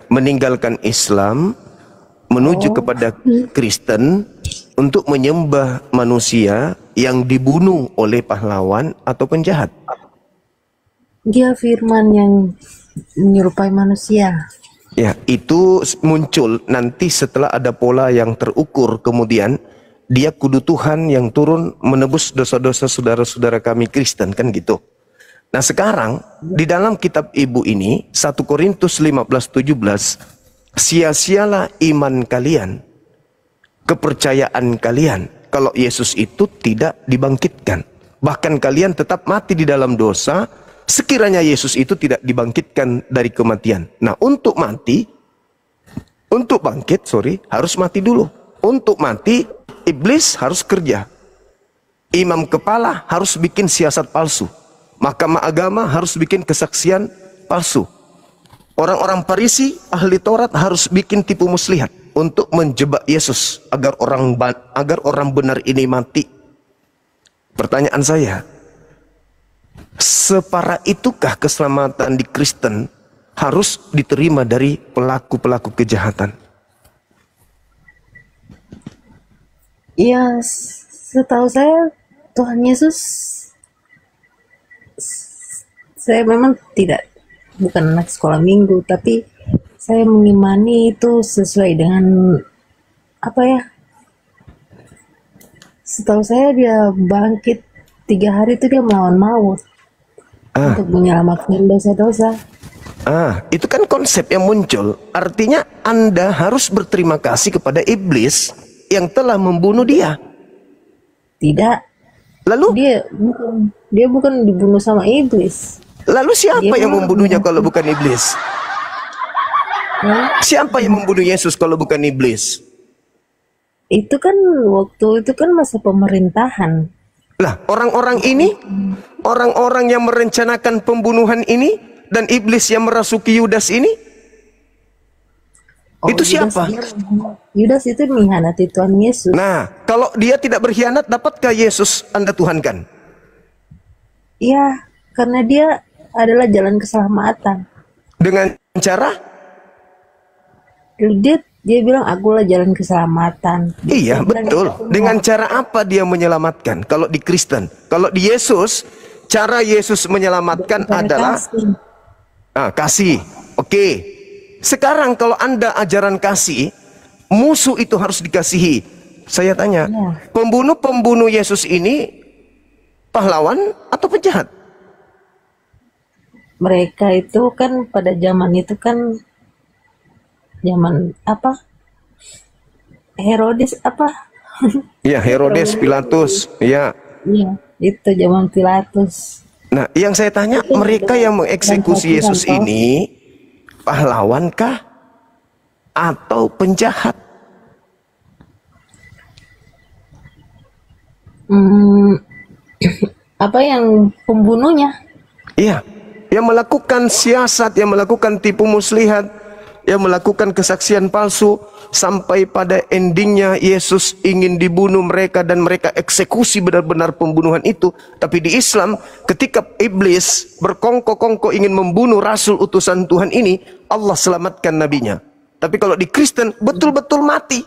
meninggalkan Islam menuju kepada Kristen untuk menyembah manusia yang dibunuh oleh pahlawan atau penjahat. Dia firman yang menyerupai manusia. Ya, itu muncul nanti setelah ada pola yang terukur, kemudian dia kudu Tuhan yang turun menebus dosa-dosa saudara-saudara kami Kristen, kan gitu. Nah sekarang di dalam kitab Ibu ini 1 Korintus 15:17, sia-sialah iman kalian, kepercayaan kalian kalau Yesus itu tidak dibangkitkan. Bahkan kalian tetap mati di dalam dosa sekiranya Yesus itu tidak dibangkitkan dari kematian. Nah untuk bangkit harus mati dulu. Untuk mati iblis harus kerja. Imam kepala harus bikin siasat palsu. Mahkamah agama harus bikin kesaksian palsu. Orang-orang Farisi, ahli Taurat harus bikin tipu muslihat untuk menjebak Yesus agar orang benar ini mati. Pertanyaan saya, separah itukah keselamatan di Kristen harus diterima dari pelaku-pelaku kejahatan? Ya, setahu saya Tuhan Yesus, saya memang bukan anak sekolah minggu, tapi saya mengimani itu sesuai dengan apa ya? Setahu saya dia bangkit 3 hari itu dia melawan maut untuk menyelamatkan dosa-dosa. Itu kan konsep yang muncul. Artinya Anda harus berterima kasih kepada iblis yang telah membunuh dia. Tidak. Lalu Dia bukan dibunuh sama iblis. Lalu siapa Dia yang membunuhnya kalau bukan iblis? Siapa yang membunuh Yesus kalau bukan iblis? Itu kan waktu itu kan masa pemerintahan. Lah, orang-orang yang merencanakan pembunuhan ini dan iblis yang merasuki Yudas ini, itu siapa? Yudas itu mengkhianati Tuhan Yesus. Nah, kalau dia tidak berkhianat, dapatkah Yesus Anda tuhankan? Iya, karena dia adalah jalan keselamatan. Dengan cara? Dia bilang akulah jalan keselamatan. Iya, betul. Dengan cara apa dia menyelamatkan? Kalau di Kristen, kalau di Yesus, cara Yesus menyelamatkan adalah kasih. Oke. Sekarang kalau Anda ajaran kasih, musuh itu harus dikasihi. Saya tanya, pembunuh Yesus ini pahlawan atau penjahat? Mereka itu kan pada zaman itu kan zaman apa? Herodes apa? Ya, Herodes, Pilatus, ya. Iya, itu zaman Pilatus. Nah, yang saya tanya, mereka yang mengeksekusi Yesus ini pahlawankah atau penjahat? Apa yang pembunuhnya? Iya, yang melakukan siasat, yang melakukan tipu muslihat, yang melakukan kesaksian palsu, sampai pada endingnya Yesus ingin dibunuh mereka dan mereka eksekusi benar-benar pembunuhan itu. Tapi di Islam, ketika iblis berkongko-kongko ingin membunuh rasul utusan Tuhan ini, Allah selamatkan nabinya. Tapi kalau di Kristen betul-betul mati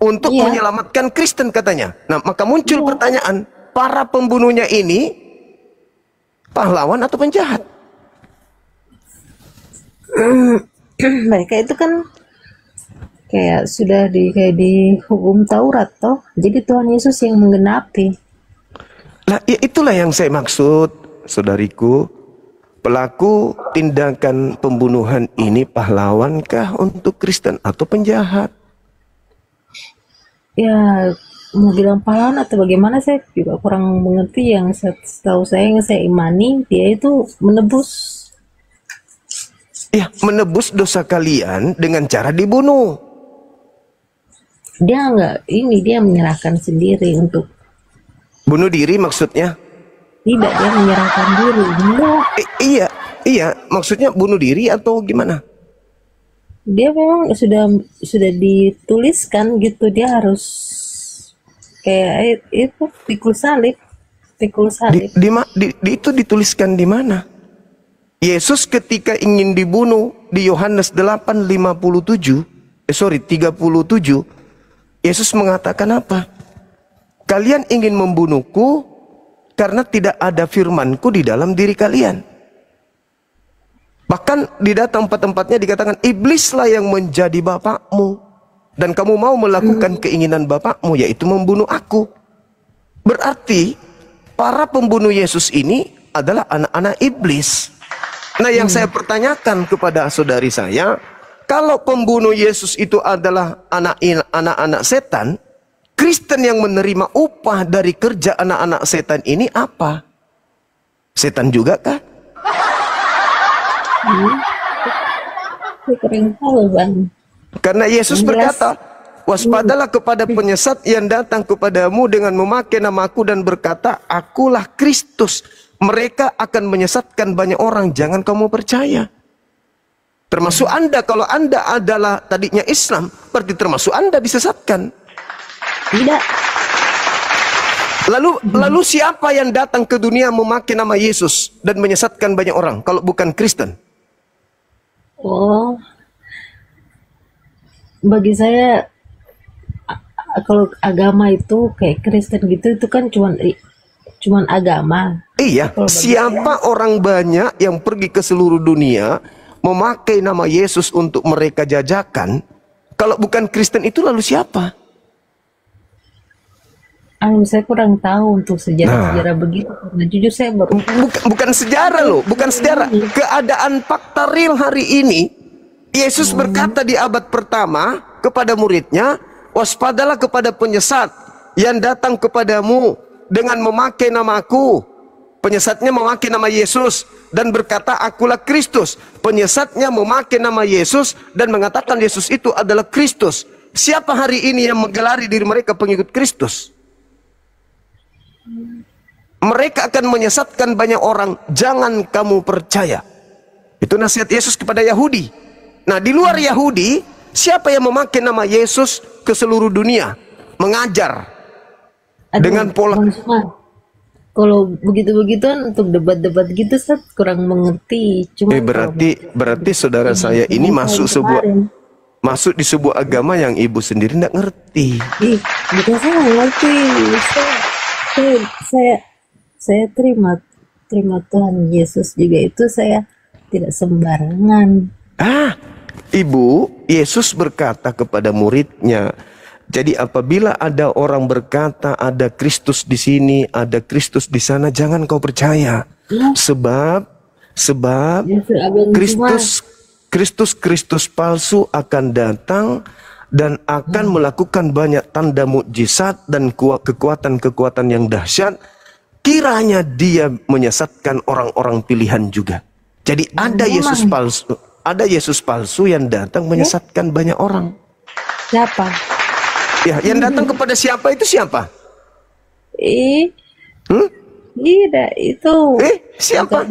untuk menyelamatkan Kristen katanya. Nah, maka muncul pertanyaan, para pembunuhnya ini pahlawan atau penjahat? Mereka itu kan kayak sudah kayak di hukum Taurat toh. Jadi Tuhan Yesus yang menggenapi. Lah, ya itulah yang saya maksud, saudariku. Pelaku tindakan pembunuhan ini pahlawankah untuk Kristen atau penjahat? Ya, mau bilang pahlawan atau bagaimana, saya juga kurang mengerti. Yang setahu saya, yang saya imani, dia itu menebus. Ya, menebus dosa kalian dengan cara dibunuh. Dia enggak, ini dia menyerahkan sendiri untuk, Bunuh diri maksudnya? tidak, dia menyerahkan diri. Enggak, Iya, iya, maksudnya bunuh diri atau gimana? dia memang sudah dituliskan gitu, dia harus kayak itu pikul salib, pikul salib. Itu dituliskan di mana? Yesus ketika ingin dibunuh di Yohanes 8:37, 37, Yesus mengatakan apa? Kalian ingin membunuhku karena tidak ada firmanku di dalam diri kalian. Bahkan di dalam tempat-tempatnya dikatakan, iblislah yang menjadi bapakmu, dan kamu mau melakukan keinginan bapakmu, yaitu membunuh aku. Berarti para pembunuh Yesus ini adalah anak-anak iblis. Nah, yang saya pertanyakan kepada saudari saya, kalau pembunuh Yesus itu adalah anak-anak setan, Kristen yang menerima upah dari kerja anak-anak setan ini apa? Setan juga kah? Saya kurang tahu, Bang. Karena Yesus berkata, waspadalah kepada penyesat yang datang kepadamu dengan memakai namaku dan berkata, akulah Kristus. Mereka akan menyesatkan banyak orang, jangan kamu percaya. Termasuk Anda, kalau Anda adalah tadinya Islam, berarti termasuk Anda disesatkan. Tidak. Lalu siapa yang datang ke dunia memakai nama Yesus dan menyesatkan banyak orang, kalau bukan Kristen? Oh, bagi saya kalau agama itu kayak Kristen gitu, itu kan cuman agama. Iya, siapa orang banyak yang pergi ke seluruh dunia memakai nama Yesus untuk mereka jajakan, kalau bukan Kristen itu lalu siapa? Saya kurang tahu untuk sejarah-sejarah begitu. Karena jujur saya baru. Bukan sejarah loh, bukan sejarah. Keadaan fakta real hari ini, Yesus berkata di abad pertama kepada muridnya, waspadalah kepada penyesat yang datang kepadamu dengan memakai namaku. Penyesatnya memakai nama Yesus dan berkata, akulah Kristus. Penyesatnya memakai nama Yesus dan mengatakan Yesus itu adalah Kristus. Siapa hari ini yang menggelari diri mereka pengikut Kristus? Mereka akan menyesatkan banyak orang, jangan kamu percaya. Itu nasihat Yesus kepada Yahudi. Nah, di luar Yahudi, siapa yang memakai nama Yesus ke seluruh dunia mengajar dengan pola? Kalau begitu-begituan untuk debat-debat gitu, saya kurang mengerti. Cuma berarti saudara saya ini masuk di sebuah agama yang ibu sendiri tidak ngerti. Bukan saya nggak ngerti. Saya terima Tuhan Yesus juga, itu saya tidak sembarangan. Ibu, Yesus berkata kepada muridnya, jadi apabila ada orang berkata ada Kristus di sini, ada Kristus di sana, jangan kau percaya. Sebab Kristus palsu akan datang dan akan melakukan banyak tanda mukjizat dan kekuatan-kekuatan yang dahsyat. Kiranya dia menyesatkan orang-orang pilihan juga. Jadi ada Yesus palsu yang datang menyesatkan banyak orang. Siapa? Ya, yang datang kepada siapa itu siapa? Tidak, itu. Siapa?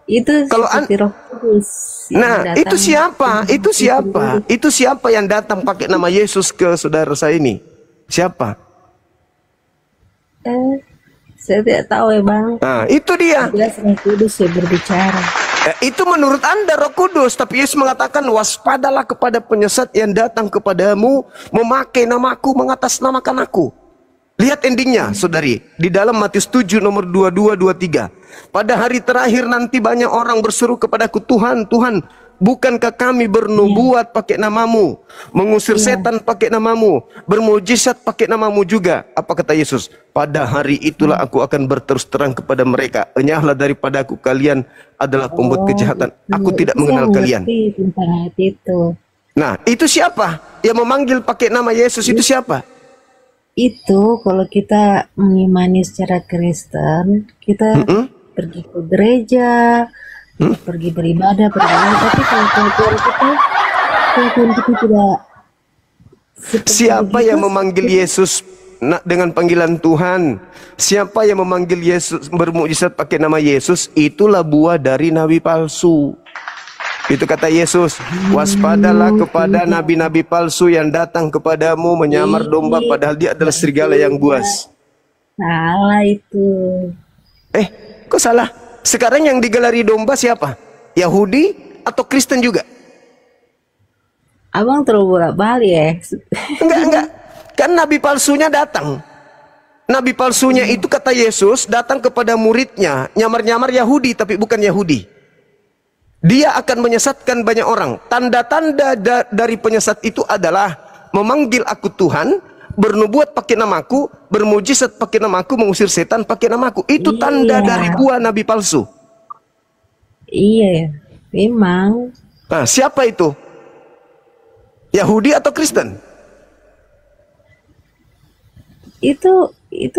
Itu kalau Roh Kudus. Nah, itu siapa? Itu siapa? Itu siapa yang datang pakai nama Yesus ke saudara saya ini? Siapa? Saya tidak tahu ya, Bang. Nah, itu dia. Jelas Roh Kudus yang berbicara. Itu menurut Anda Roh Kudus, tapi Yesus mengatakan waspadalah kepada penyesat yang datang kepadamu memakai namaku, mengatasnamakan aku. Lihat endingnya, saudari, di dalam Matius 7 nomor 22, 23. Pada hari terakhir nanti banyak orang berseru kepadaku, Tuhan, Tuhan, bukankah kami bernubuat pakai namamu, mengusir setan pakai namamu, bermujizat pakai namamu juga? Apa kata Yesus? Pada hari itulah aku akan berterus terang kepada mereka, enyahlah daripada aku, kalian adalah pembuat kejahatan. Aku tidak mengenal kalian. Nah, itu siapa yang memanggil pakai nama Yesus? Itu siapa? itu kalau kita mengimani secara Kristen, kita Mm-mm. pergi ke gereja, pergi beribadah, tapi kalau kelakuan kita tidak seperti Siapa begitu. yang memanggil Yesus dengan panggilan Tuhan? Siapa yang memanggil Yesus bermukjizat pakai nama Yesus? Itulah buah dari nabi palsu. Itu kata Yesus, waspadalah kepada nabi-nabi palsu yang datang kepadamu menyamar domba padahal dia adalah serigala yang buas. Salah itu. Kok salah? Sekarang yang digelari domba siapa? Yahudi atau Kristen juga? Abang terlalu bolak-balik ya. Enggak. Kan nabi palsunya datang. Nabi palsunya itu kata Yesus datang kepada muridnya, nyamar-nyamar Yahudi tapi bukan Yahudi. Dia akan menyesatkan banyak orang. Tanda-tanda dari penyesat itu adalah memanggil aku Tuhan, bernubuat pakai namaku, bermujizat pakai namaku, mengusir setan pakai namaku. Itu tanda Iya. dari buah nabi palsu. Iya, memang. Nah, siapa itu? Yahudi atau Kristen? Itu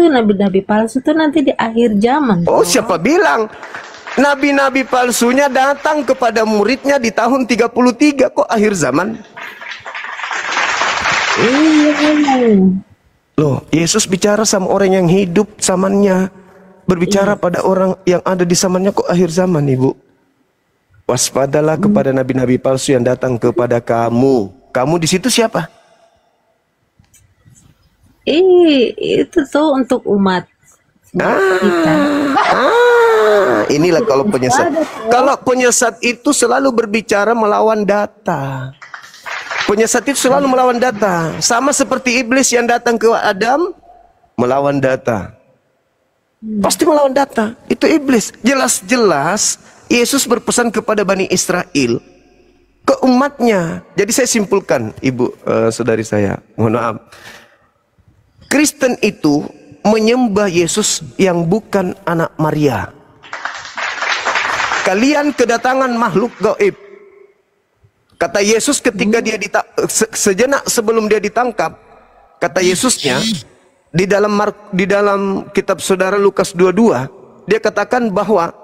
nabi-nabi palsu tuh nanti di akhir zaman. Oh, siapa bilang? Nabi-nabi palsunya datang kepada muridnya di tahun 33, kok akhir zaman? Iya, memang. Loh, Yesus bicara sama orang yang hidup zamannya. Berbicara pada orang yang ada di zamannya, kok akhir zaman, Ibu? Waspadalah kepada nabi-nabi palsu yang datang kepada kamu. Kamu di situ siapa? Itu tuh untuk umat kita. Inilah kalau penyesat. Kalau penyesat itu selalu berbicara melawan data. Penyesat itu selalu melawan data. Sama seperti iblis yang datang ke Adam, melawan data. Pasti melawan data. Itu iblis. Jelas-jelas Yesus berpesan kepada Bani Israel, ke umatnya. Jadi saya simpulkan, Ibu, saudari saya, mohon maaf. Kristen itu menyembah Yesus yang bukan anak Maria. Kalian kedatangan makhluk gaib. Kata Yesus ketika dia sejenak sebelum dia ditangkap, kata Yesusnya di dalam kitab saudara Lukas 22, dia katakan bahwa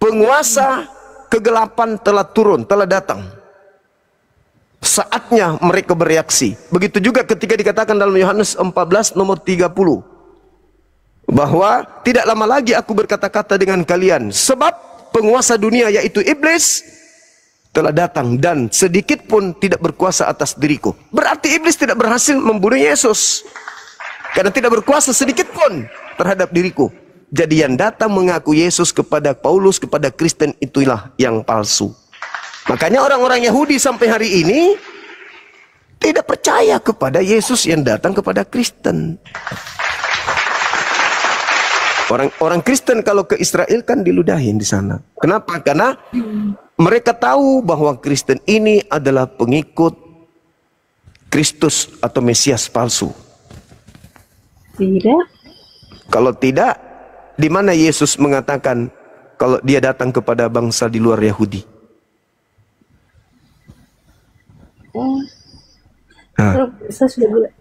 penguasa kegelapan telah turun, telah datang. Saatnya mereka bereaksi. Begitu juga ketika dikatakan dalam Yohanes 14 nomor 30, bahwa tidak lama lagi aku berkata-kata dengan kalian, sebab penguasa dunia yaitu iblis telah datang dan sedikit pun tidak berkuasa atas diriku. Berarti iblis tidak berhasil membunuh Yesus, karena tidak berkuasa sedikit pun terhadap diriku. Jadi yang datang mengaku Yesus kepada Paulus, kepada Kristen, itulah yang palsu. Makanya orang-orang Yahudi sampai hari ini tidak percaya kepada Yesus yang datang kepada Kristen. Orang Kristen kalau ke Israel kan diludahin di sana. Kenapa? Karena mereka tahu bahwa Kristen ini adalah pengikut Kristus atau Mesias palsu. Tidak. Kalau tidak, di mana Yesus mengatakan kalau dia datang kepada bangsa di luar Yahudi? Saya sudah bilang,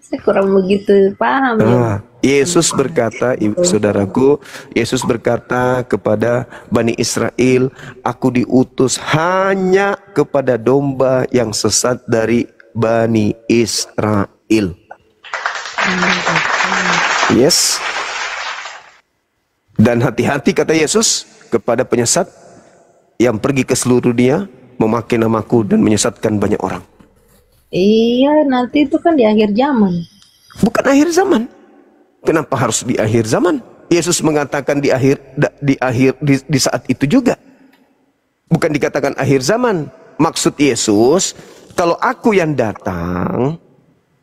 saya kurang begitu paham ya. Yesus berkata, saudaraku, Yesus berkata kepada Bani Israel, aku diutus hanya kepada domba yang sesat dari Bani Israel. Yes. Dan hati-hati kata Yesus kepada penyesat yang pergi ke seluruh dunia memakai namaku dan menyesatkan banyak orang. Iya, nanti itu kan di akhir zaman. Bukan akhir zaman. Kenapa harus di akhir zaman? Yesus mengatakan di saat itu juga. Bukan dikatakan akhir zaman. Maksud Yesus, kalau aku yang datang,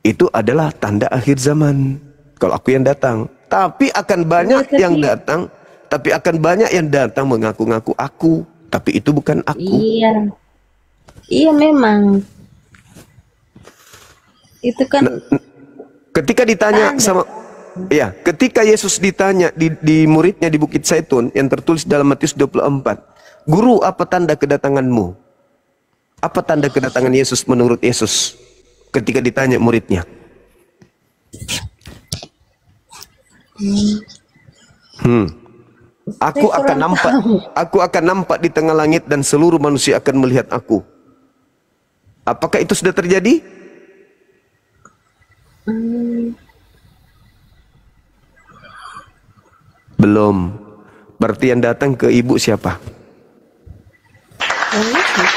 itu adalah tanda akhir zaman. Kalau aku yang datang. Tapi akan banyak yang datang. Tapi akan banyak yang datang mengaku-ngaku aku. Tapi itu bukan aku. Iya. Iya memang. Itu kan ketika ditanya sama, ya, ketika Yesus ditanya di muridnya di Bukit Zaitun yang tertulis dalam Matius 24, Guru, apa tanda kedatanganmu? Apa tanda kedatangan Yesus menurut Yesus? Ketika ditanya muridnya, Aku Saya akan kurang nampak, tahu. aku akan nampak di tengah langit dan seluruh manusia akan melihat aku. Apakah itu sudah terjadi? Belum. Berarti yang datang ke ibu siapa? Yang Yesus.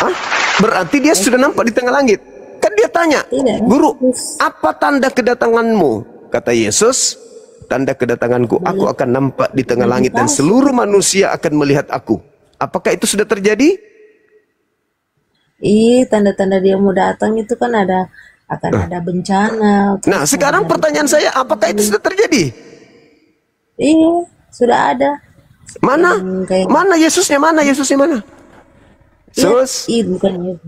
Hah? Berarti dia sudah nampak di tengah langit. Kan dia tanya, Tidak. Guru, apa tanda kedatanganmu? Kata Yesus, tanda kedatanganku, aku akan nampak di tengah langit dan seluruh manusia akan melihat aku. Apakah itu sudah terjadi? Tanda-tanda dia mau datang itu kan akan ada bencana. Nah, terus sekarang ada- pertanyaan saya, apakah itu sudah terjadi? Iya, sudah ada. Mana? Kayak- Mana Yesusnya? Mana Yesusnya? Mana? Yesus?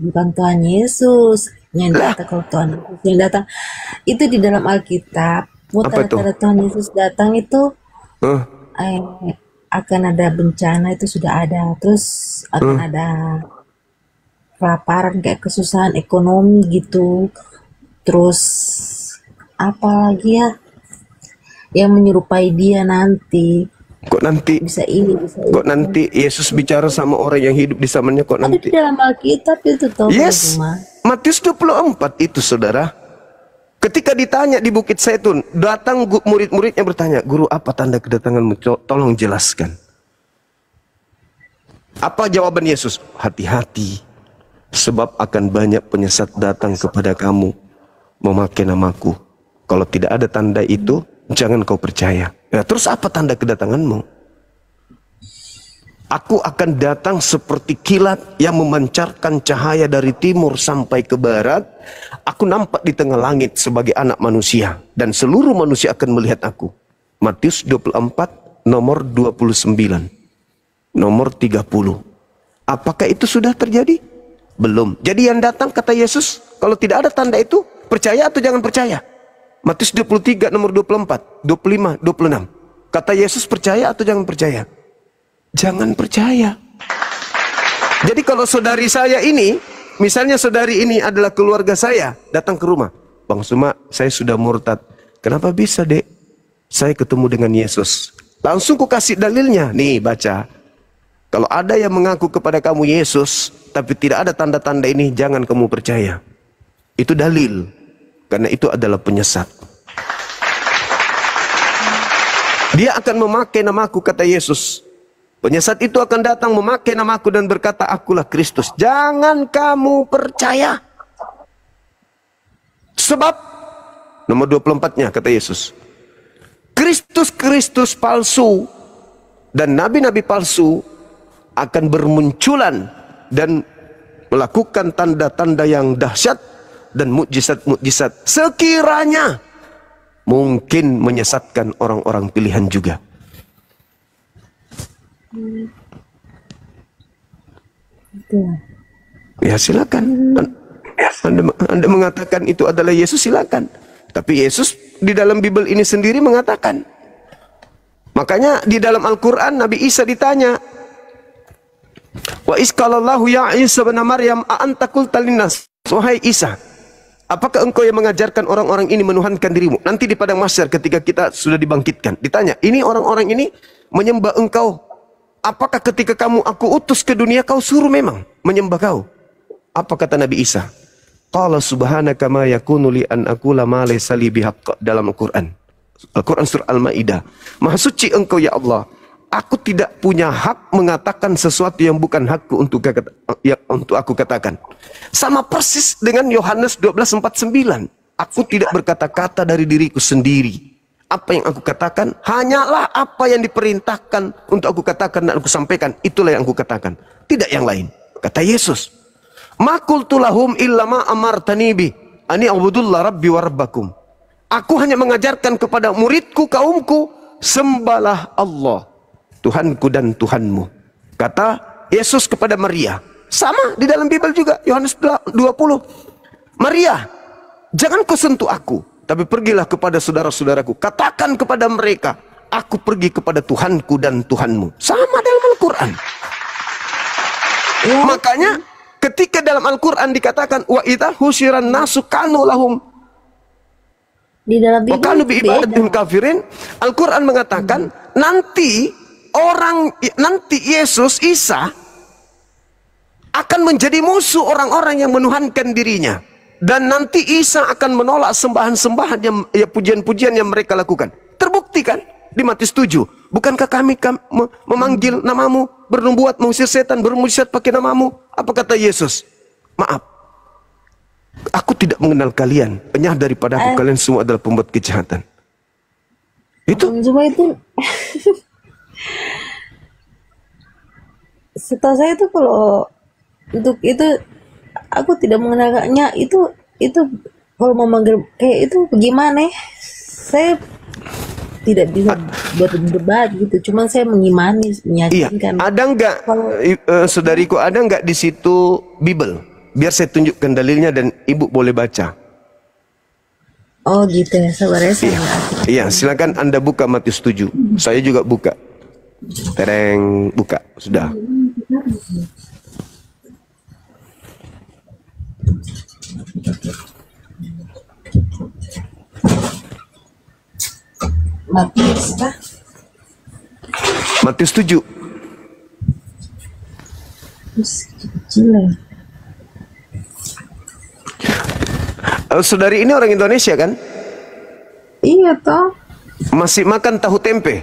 Bukan Tuhan Yesus yang datang. Kalau Tuhan Yesus yang datang itu di dalam Alkitab. Apa tuh? Tanda-tanda Tuhan Yesus datang itu Huh? akan ada bencana, itu sudah ada. Terus akan ada kelaparan, kayak kesusahan ekonomi gitu. Terus apa lagi ya yang menyerupai dia nanti, Kok nanti? bisa ini bisa itu. Kok nanti Yesus bicara sama orang yang hidup di zamannya? Kok Ada di nanti? dalam Alkitab itu toh. Yes, Cuma. Matius 24 itu, saudara. Ketika ditanya di Bukit Zaitun, datang murid-muridnya bertanya, Guru, apa tanda kedatanganmu? Tolong jelaskan. Apa jawaban Yesus? Hati-hati, sebab akan banyak penyesat datang kepada kamu memakai namaku. Kalau tidak ada tanda itu, jangan kau percaya. Nah, terus apa tanda kedatanganmu? Aku akan datang seperti kilat yang memancarkan cahaya dari timur sampai ke barat. Aku nampak di tengah langit sebagai anak manusia. Dan seluruh manusia akan melihat aku. Matius 24, nomor 29. Nomor 30. Apakah itu sudah terjadi? Belum. Jadi yang datang, kata Yesus, kalau tidak ada tanda itu, percaya atau jangan percaya? Matius 23, nomor 24, 25, 26. Kata Yesus, percaya atau jangan percaya? Jangan percaya. Jadi kalau saudari saya ini, misalnya saudari ini adalah keluarga saya, datang ke rumah. Bang Suma, saya sudah murtad. Kenapa bisa, Dek? Saya ketemu dengan Yesus. Langsung ku kasih dalilnya. Nih, baca. Kalau ada yang mengaku kepada kamu Yesus, tapi tidak ada tanda-tanda ini, jangan kamu percaya. Itu dalil. Karena itu adalah penyesat. Dia akan memakai namaku, kata Yesus. Penyesat itu akan datang memakai namaku dan berkata, akulah Kristus. Jangan kamu percaya. Sebab, nomor 24-nya, kata Yesus. Kristus-Kristus palsu dan nabi-nabi palsu akan bermunculan dan melakukan tanda-tanda yang dahsyat dan mukjizat-mukjizat. Sekiranya mungkin menyesatkan orang-orang pilihan juga. Ya silakan. Anda mengatakan itu adalah Yesus, silakan. Tapi Yesus di dalam Bible ini sendiri mengatakan. Makanya di dalam Al-Quran Nabi Isa ditanya, wa isqalallahu ya Isa bin Maryam a anta qulta linnas, wahai Isa, apakah engkau yang mengajarkan orang-orang ini menuhankan dirimu? Nanti di padang mahsyar ketika kita sudah dibangkitkan, ditanya, ini orang-orang ini menyembah engkau. Apakah ketika aku utus ke dunia kau suruh memang menyembah kau? Apa kata Nabi Isa? Qala subhanaka ma yakunu li an aqula ma laysa li bihaqq, dalam Al-Quran. Al-Quran surah Al-Maidah. Maha suci engkau ya Allah. Aku tidak punya hak mengatakan sesuatu yang bukan hakku untuk aku katakan. Sama persis dengan Yohanes 12:49. Aku tidak berkata-kata dari diriku sendiri. Apa yang aku katakan hanyalah apa yang diperintahkan untuk aku katakan dan aku sampaikan. Itulah yang aku katakan, tidak yang lain. Kata Yesus, ma qultu lahum illa ma amartani bi ani a'budullah rabbi wa rabbakum. Aku hanya mengajarkan kepada muridku, kaumku, sembahlah Allah, Tuhanku dan Tuhanmu. Kata Yesus kepada Maria. Sama di dalam Bible juga, Yohanes 20. Maria, jangan kau sentuh aku, tapi pergilah kepada saudara-saudaraku. Katakan kepada mereka, aku pergi kepada Tuhanku dan Tuhanmu. Sama dalam Al-Quran. Ya. Makanya ketika dalam Al-Quran dikatakan, wa idza husyiran nasu kanu lahum Di dalam Wa Bible kanu itu bi beda. ibadatihim kafirin. Al-Quran mengatakan nanti Yesus Isa akan menjadi musuh orang-orang yang menuhankan dirinya, dan nanti Isa akan menolak sembahan-sembahan yang pujian-pujian yang mereka lakukan. Terbukti kan di Matius 7, bukankah kami memanggil namamu, bernubuat mengusir setan, bermujizat pakai namamu? Apa kata Yesus? Maaf, aku tidak mengenal kalian, penyah daripada aku, kalian semua adalah pembuat kejahatan. Itu Cuma itu setahu saya itu kalau untuk itu aku tidak mengenalnya itu kalau memanggil kayak itu bagaimana? Saya tidak bisa berdebat gitu. Cuman saya mengimani, iya. meyakinkan. Ada nggak, saudariku, ada nggak di situ Bible? Biar saya tunjukkan dalilnya dan ibu boleh baca. Oh gitu ya, sabar ya saya. Iya, silakan Anda buka Matius 7. Saya juga buka. Tereng, buka. Sudah. Matius 7. Kecil ya. Saudari ini orang Indonesia kan? Iya toh. Masih makan tahu tempe?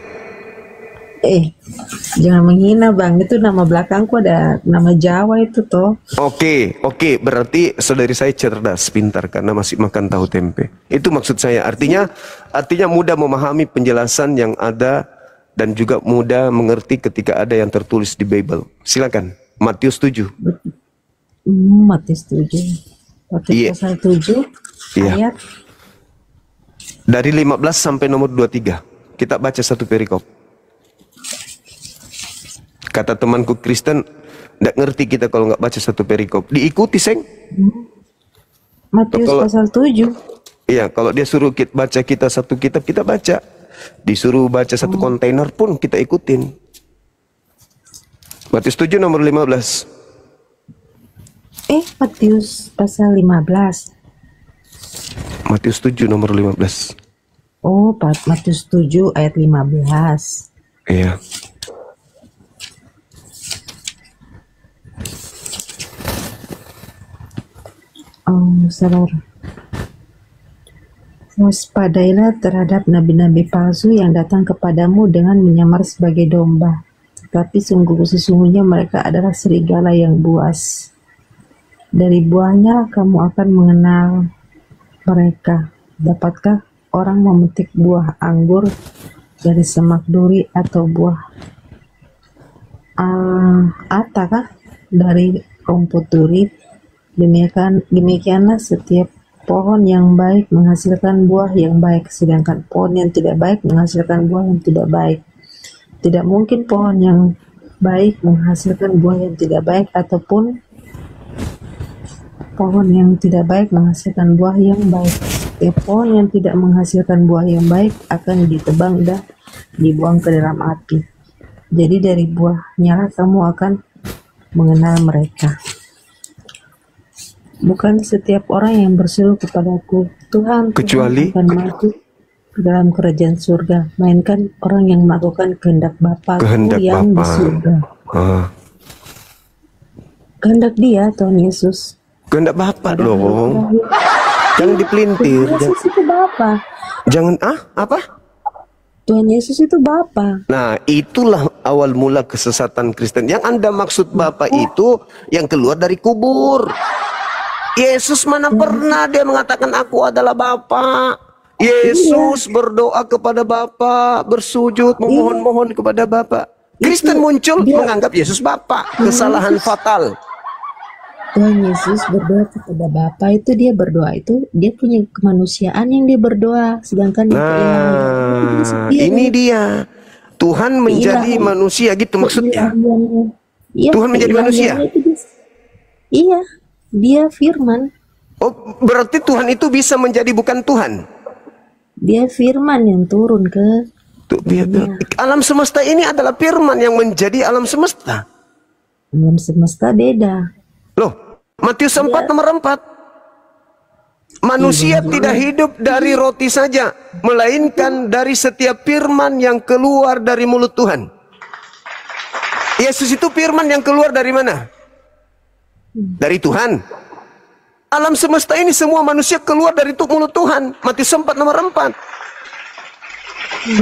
Jangan menghina bang, itu nama belakangku ada nama Jawa itu toh. Oke, berarti saudari saya cerdas, pintar karena masih makan tahu tempe. Itu maksud saya. Artinya mudah memahami penjelasan yang ada dan juga mudah mengerti ketika ada yang tertulis di Bible. Silakan, Matius 7. Matius 7. Matius pasal 7 ayat dari 15 sampai nomor 23. Kita baca satu perikop. Kata temanku Kristen, tidak ngerti kita kalau nggak baca satu perikop. Diikuti, Seng. Matius pasal 7. Iya, kalau dia suruh baca kita satu kitab, kita baca. Disuruh baca satu kontainer pun kita ikutin. Matius 7 nomor 15. Matius pasal 15. Matius 7 nomor 15. Oh, Matius 7 ayat 15. Iya. Saudara, waspadailah terhadap nabi-nabi palsu yang datang kepadamu dengan menyamar sebagai domba, tetapi sesungguhnya mereka adalah serigala yang buas. Dari buahnya kamu akan mengenal mereka. Dapatkah orang memetik buah anggur dari semak duri, atau buah atakah dari rumput duri? Demikianlah setiap pohon yang baik menghasilkan buah yang baik, sedangkan pohon yang tidak baik menghasilkan buah yang tidak baik. Tidak mungkin pohon yang baik menghasilkan buah yang tidak baik, ataupun pohon yang tidak baik menghasilkan buah yang baik. Setiap pohon yang tidak menghasilkan buah yang baik akan ditebang dan dibuang ke dalam api. Jadi dari buahnya lah kamu akan mengenal mereka. Bukan setiap orang yang berseru kepadaku, Tuhan, kecuali akan masuk ke dalam kerajaan surga, melainkan orang yang melakukan kehendak Bapa yang di surga. Kehendak Dia, Tuhan Yesus. Kehendak Bapa loh. Jangan dipelintir. Tuhan Yesus itu Bapa. Jangan apa? Tuhan Yesus itu Bapa. Nah, itulah awal mula kesesatan Kristen. Yang Anda maksud Bapa itu yang keluar dari kubur. Yesus mana pernah dia mengatakan aku adalah Bapa. Yesus berdoa kepada Bapa, bersujud, memohon-mohon kepada Bapa. Kristen muncul menganggap Yesus Bapa. Kesalahan fatal. Tuhan Yesus berdoa kepada Bapa itu, dia berdoa itu dia punya kemanusiaan yang dia berdoa, sedangkan ini dia Tuhan menjadi manusia gitu maksudnya. Tuhan menjadi manusia. Iya, dia firman. Oh, berarti Tuhan itu bisa menjadi bukan Tuhan. Dia firman yang turun ke alam semesta ini adalah firman yang menjadi alam semesta. Alam semesta beda. Loh, Matius 4 nomor 4. Manusia tidak hidup dari roti saja, melainkan dari setiap firman yang keluar dari mulut Tuhan. Yesus itu firman yang keluar dari mana? Dari Tuhan. Alam semesta ini semua manusia keluar dari mulut Tuhan. Matius 4 nomor 4.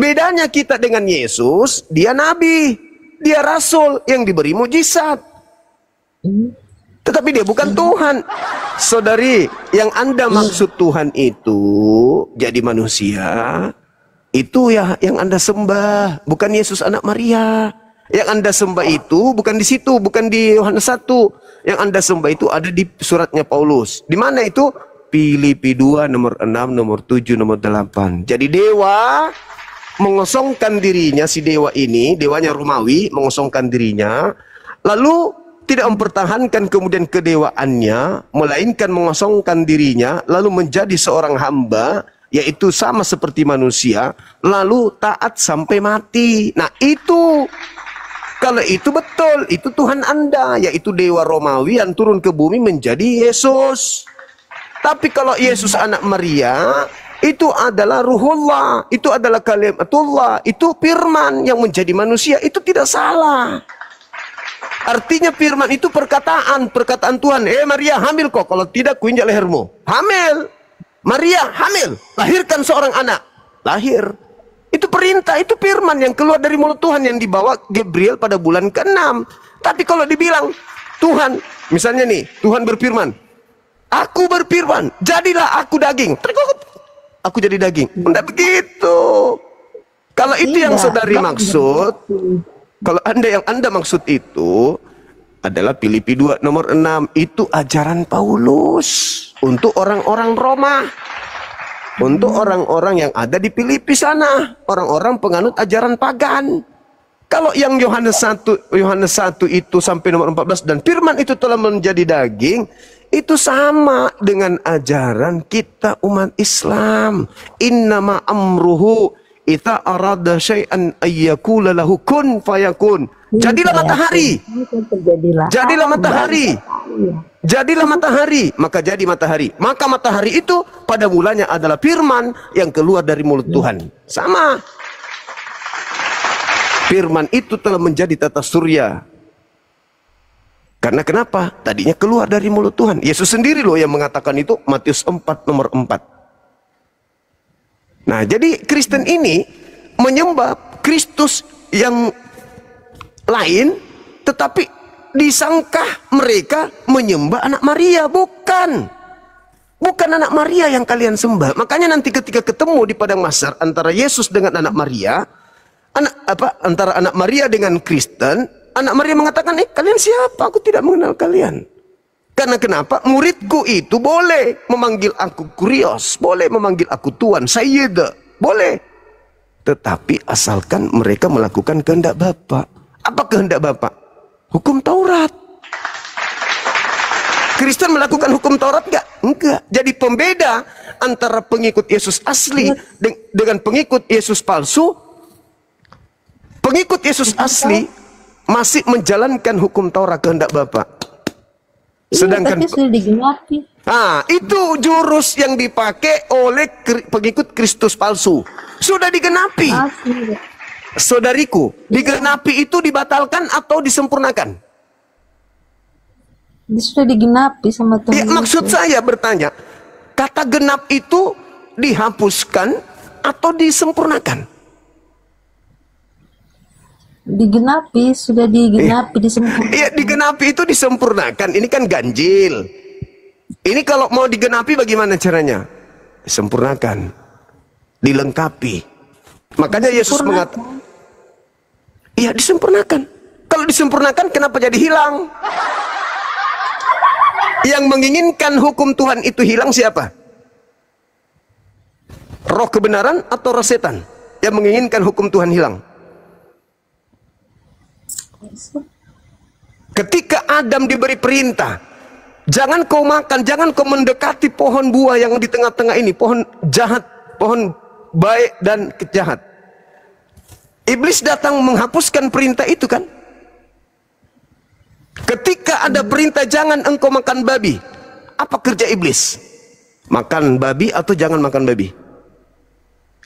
Bedanya kita dengan Yesus, dia nabi, dia rasul yang diberi mujizat. Tetapi dia bukan Tuhan. Saudari, yang Anda maksud Tuhan itu jadi manusia, itu ya yang Anda sembah, bukan Yesus anak Maria. Yang Anda sembah itu bukan di situ, bukan di Yohanes 1. Yang Anda sembah itu ada di suratnya Paulus. Di mana itu? Filipi 2 nomor 6, nomor 7, nomor 8. Jadi dewa mengosongkan dirinya, si dewa ini, dewanya Romawi, mengosongkan dirinya, lalu tidak mempertahankan kemudian kedewaannya, melainkan mengosongkan dirinya, lalu menjadi seorang hamba, yaitu sama seperti manusia, lalu taat sampai mati. Nah itu, kalau itu betul, itu Tuhan Anda, yaitu dewa Romawi yang turun ke bumi menjadi Yesus. Tapi kalau Yesus anak Maria, itu adalah ruhullah, itu adalah kalimatullah, itu firman yang menjadi manusia, itu tidak salah. Artinya firman itu perkataan Tuhan. Maria hamil kok, kalau tidak kuinjak lehermu. Hamil. Maria hamil, lahirkan seorang anak. Lahir. Itu perintah, itu firman yang keluar dari mulut Tuhan yang dibawa Gabriel pada bulan ke-6. Tapi kalau dibilang Tuhan, misalnya nih, Tuhan berfirman, aku berfirman, jadilah aku daging. Aku jadi daging. Tidak begitu. Kalau itu yang saudari maksud, kalau yang Anda maksud itu adalah Filipi 2 nomor 6, itu ajaran Paulus untuk orang-orang Roma, untuk orang-orang yang ada di Filipi sana, orang-orang penganut ajaran pagan. Kalau yang Yohanes 1 itu sampai nomor 14, dan firman itu telah menjadi daging, itu sama dengan ajaran kita umat Islam. Innama amruhu ita arada syai'an ayyakula lahu kun fayakun. Jadilah matahari. Jadilah matahari. Jadilah matahari, maka jadi matahari. Maka matahari itu pada mulanya adalah firman yang keluar dari mulut Tuhan. Sama. Firman itu telah menjadi tata surya. Karena kenapa? Tadinya keluar dari mulut Tuhan. Yesus sendiri loh yang mengatakan itu, Matius 4 nomor 4. Nah, jadi Kristen ini menyembah Kristus yang lain, tetapi disangka mereka menyembah anak Maria. Bukan. Bukan anak Maria yang kalian sembah. Makanya nanti ketika ketemu di padang mahsyar antara Yesus dengan anak Maria, antara anak Maria dengan Kristen, anak Maria mengatakan, kalian siapa? Aku tidak mengenal kalian. Karena kenapa? Muridku itu boleh memanggil aku kurios, boleh memanggil aku tuan, sayyid, boleh. Tetapi asalkan mereka melakukan kehendak Bapa. Apa kehendak Bapa? Hukum Taurat. Kristen melakukan hukum Taurat enggak? Enggak. Jadi pembeda antara pengikut Yesus asli dengan pengikut Yesus palsu. Pengikut Yesus asli masih menjalankan hukum Taurat kehendak Bapa. Sedangkan sudah digenapi. Itu jurus yang dipakai oleh pengikut Kristus palsu. Sudah digenapi. Saudariku, digenapi itu dibatalkan atau disempurnakan? Sudah digenapi sama Tuhan. Maksud saya bertanya, kata genap itu dihapuskan atau disempurnakan? Digenapi, sudah digenapi, disempurnakan. Iya, digenapi itu disempurnakan. Ini kan ganjil. Ini kalau mau digenapi bagaimana caranya? Disempurnakan, dilengkapi. Makanya Yesus mengatakan, iya disempurnakan. Kalau disempurnakan, kenapa jadi hilang? Yang menginginkan hukum Tuhan itu hilang siapa? Roh kebenaran atau roh setan yang menginginkan hukum Tuhan hilang? Ketika Adam diberi perintah, jangan kau makan, jangan kau mendekati pohon buah yang di tengah-tengah ini, pohon jahat, pohon baik dan jahat. Iblis datang menghapuskan perintah itu kan? Ketika ada perintah jangan engkau makan babi, apa kerja iblis? Makan babi atau jangan makan babi?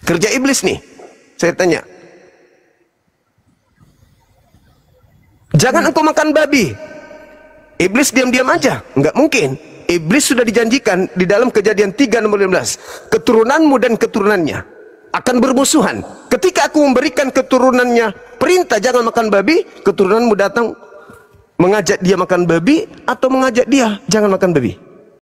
Kerja iblis nih. Saya tanya. Jangan engkau makan babi. Iblis diam-diam aja. Enggak mungkin. Iblis sudah dijanjikan di dalam Kejadian 3:15. Keturunanmu dan keturunannya akan bermusuhan. Ketika aku memberikan keturunannya perintah jangan makan babi, keturunanmu datang mengajak dia makan babi atau mengajak dia jangan makan babi.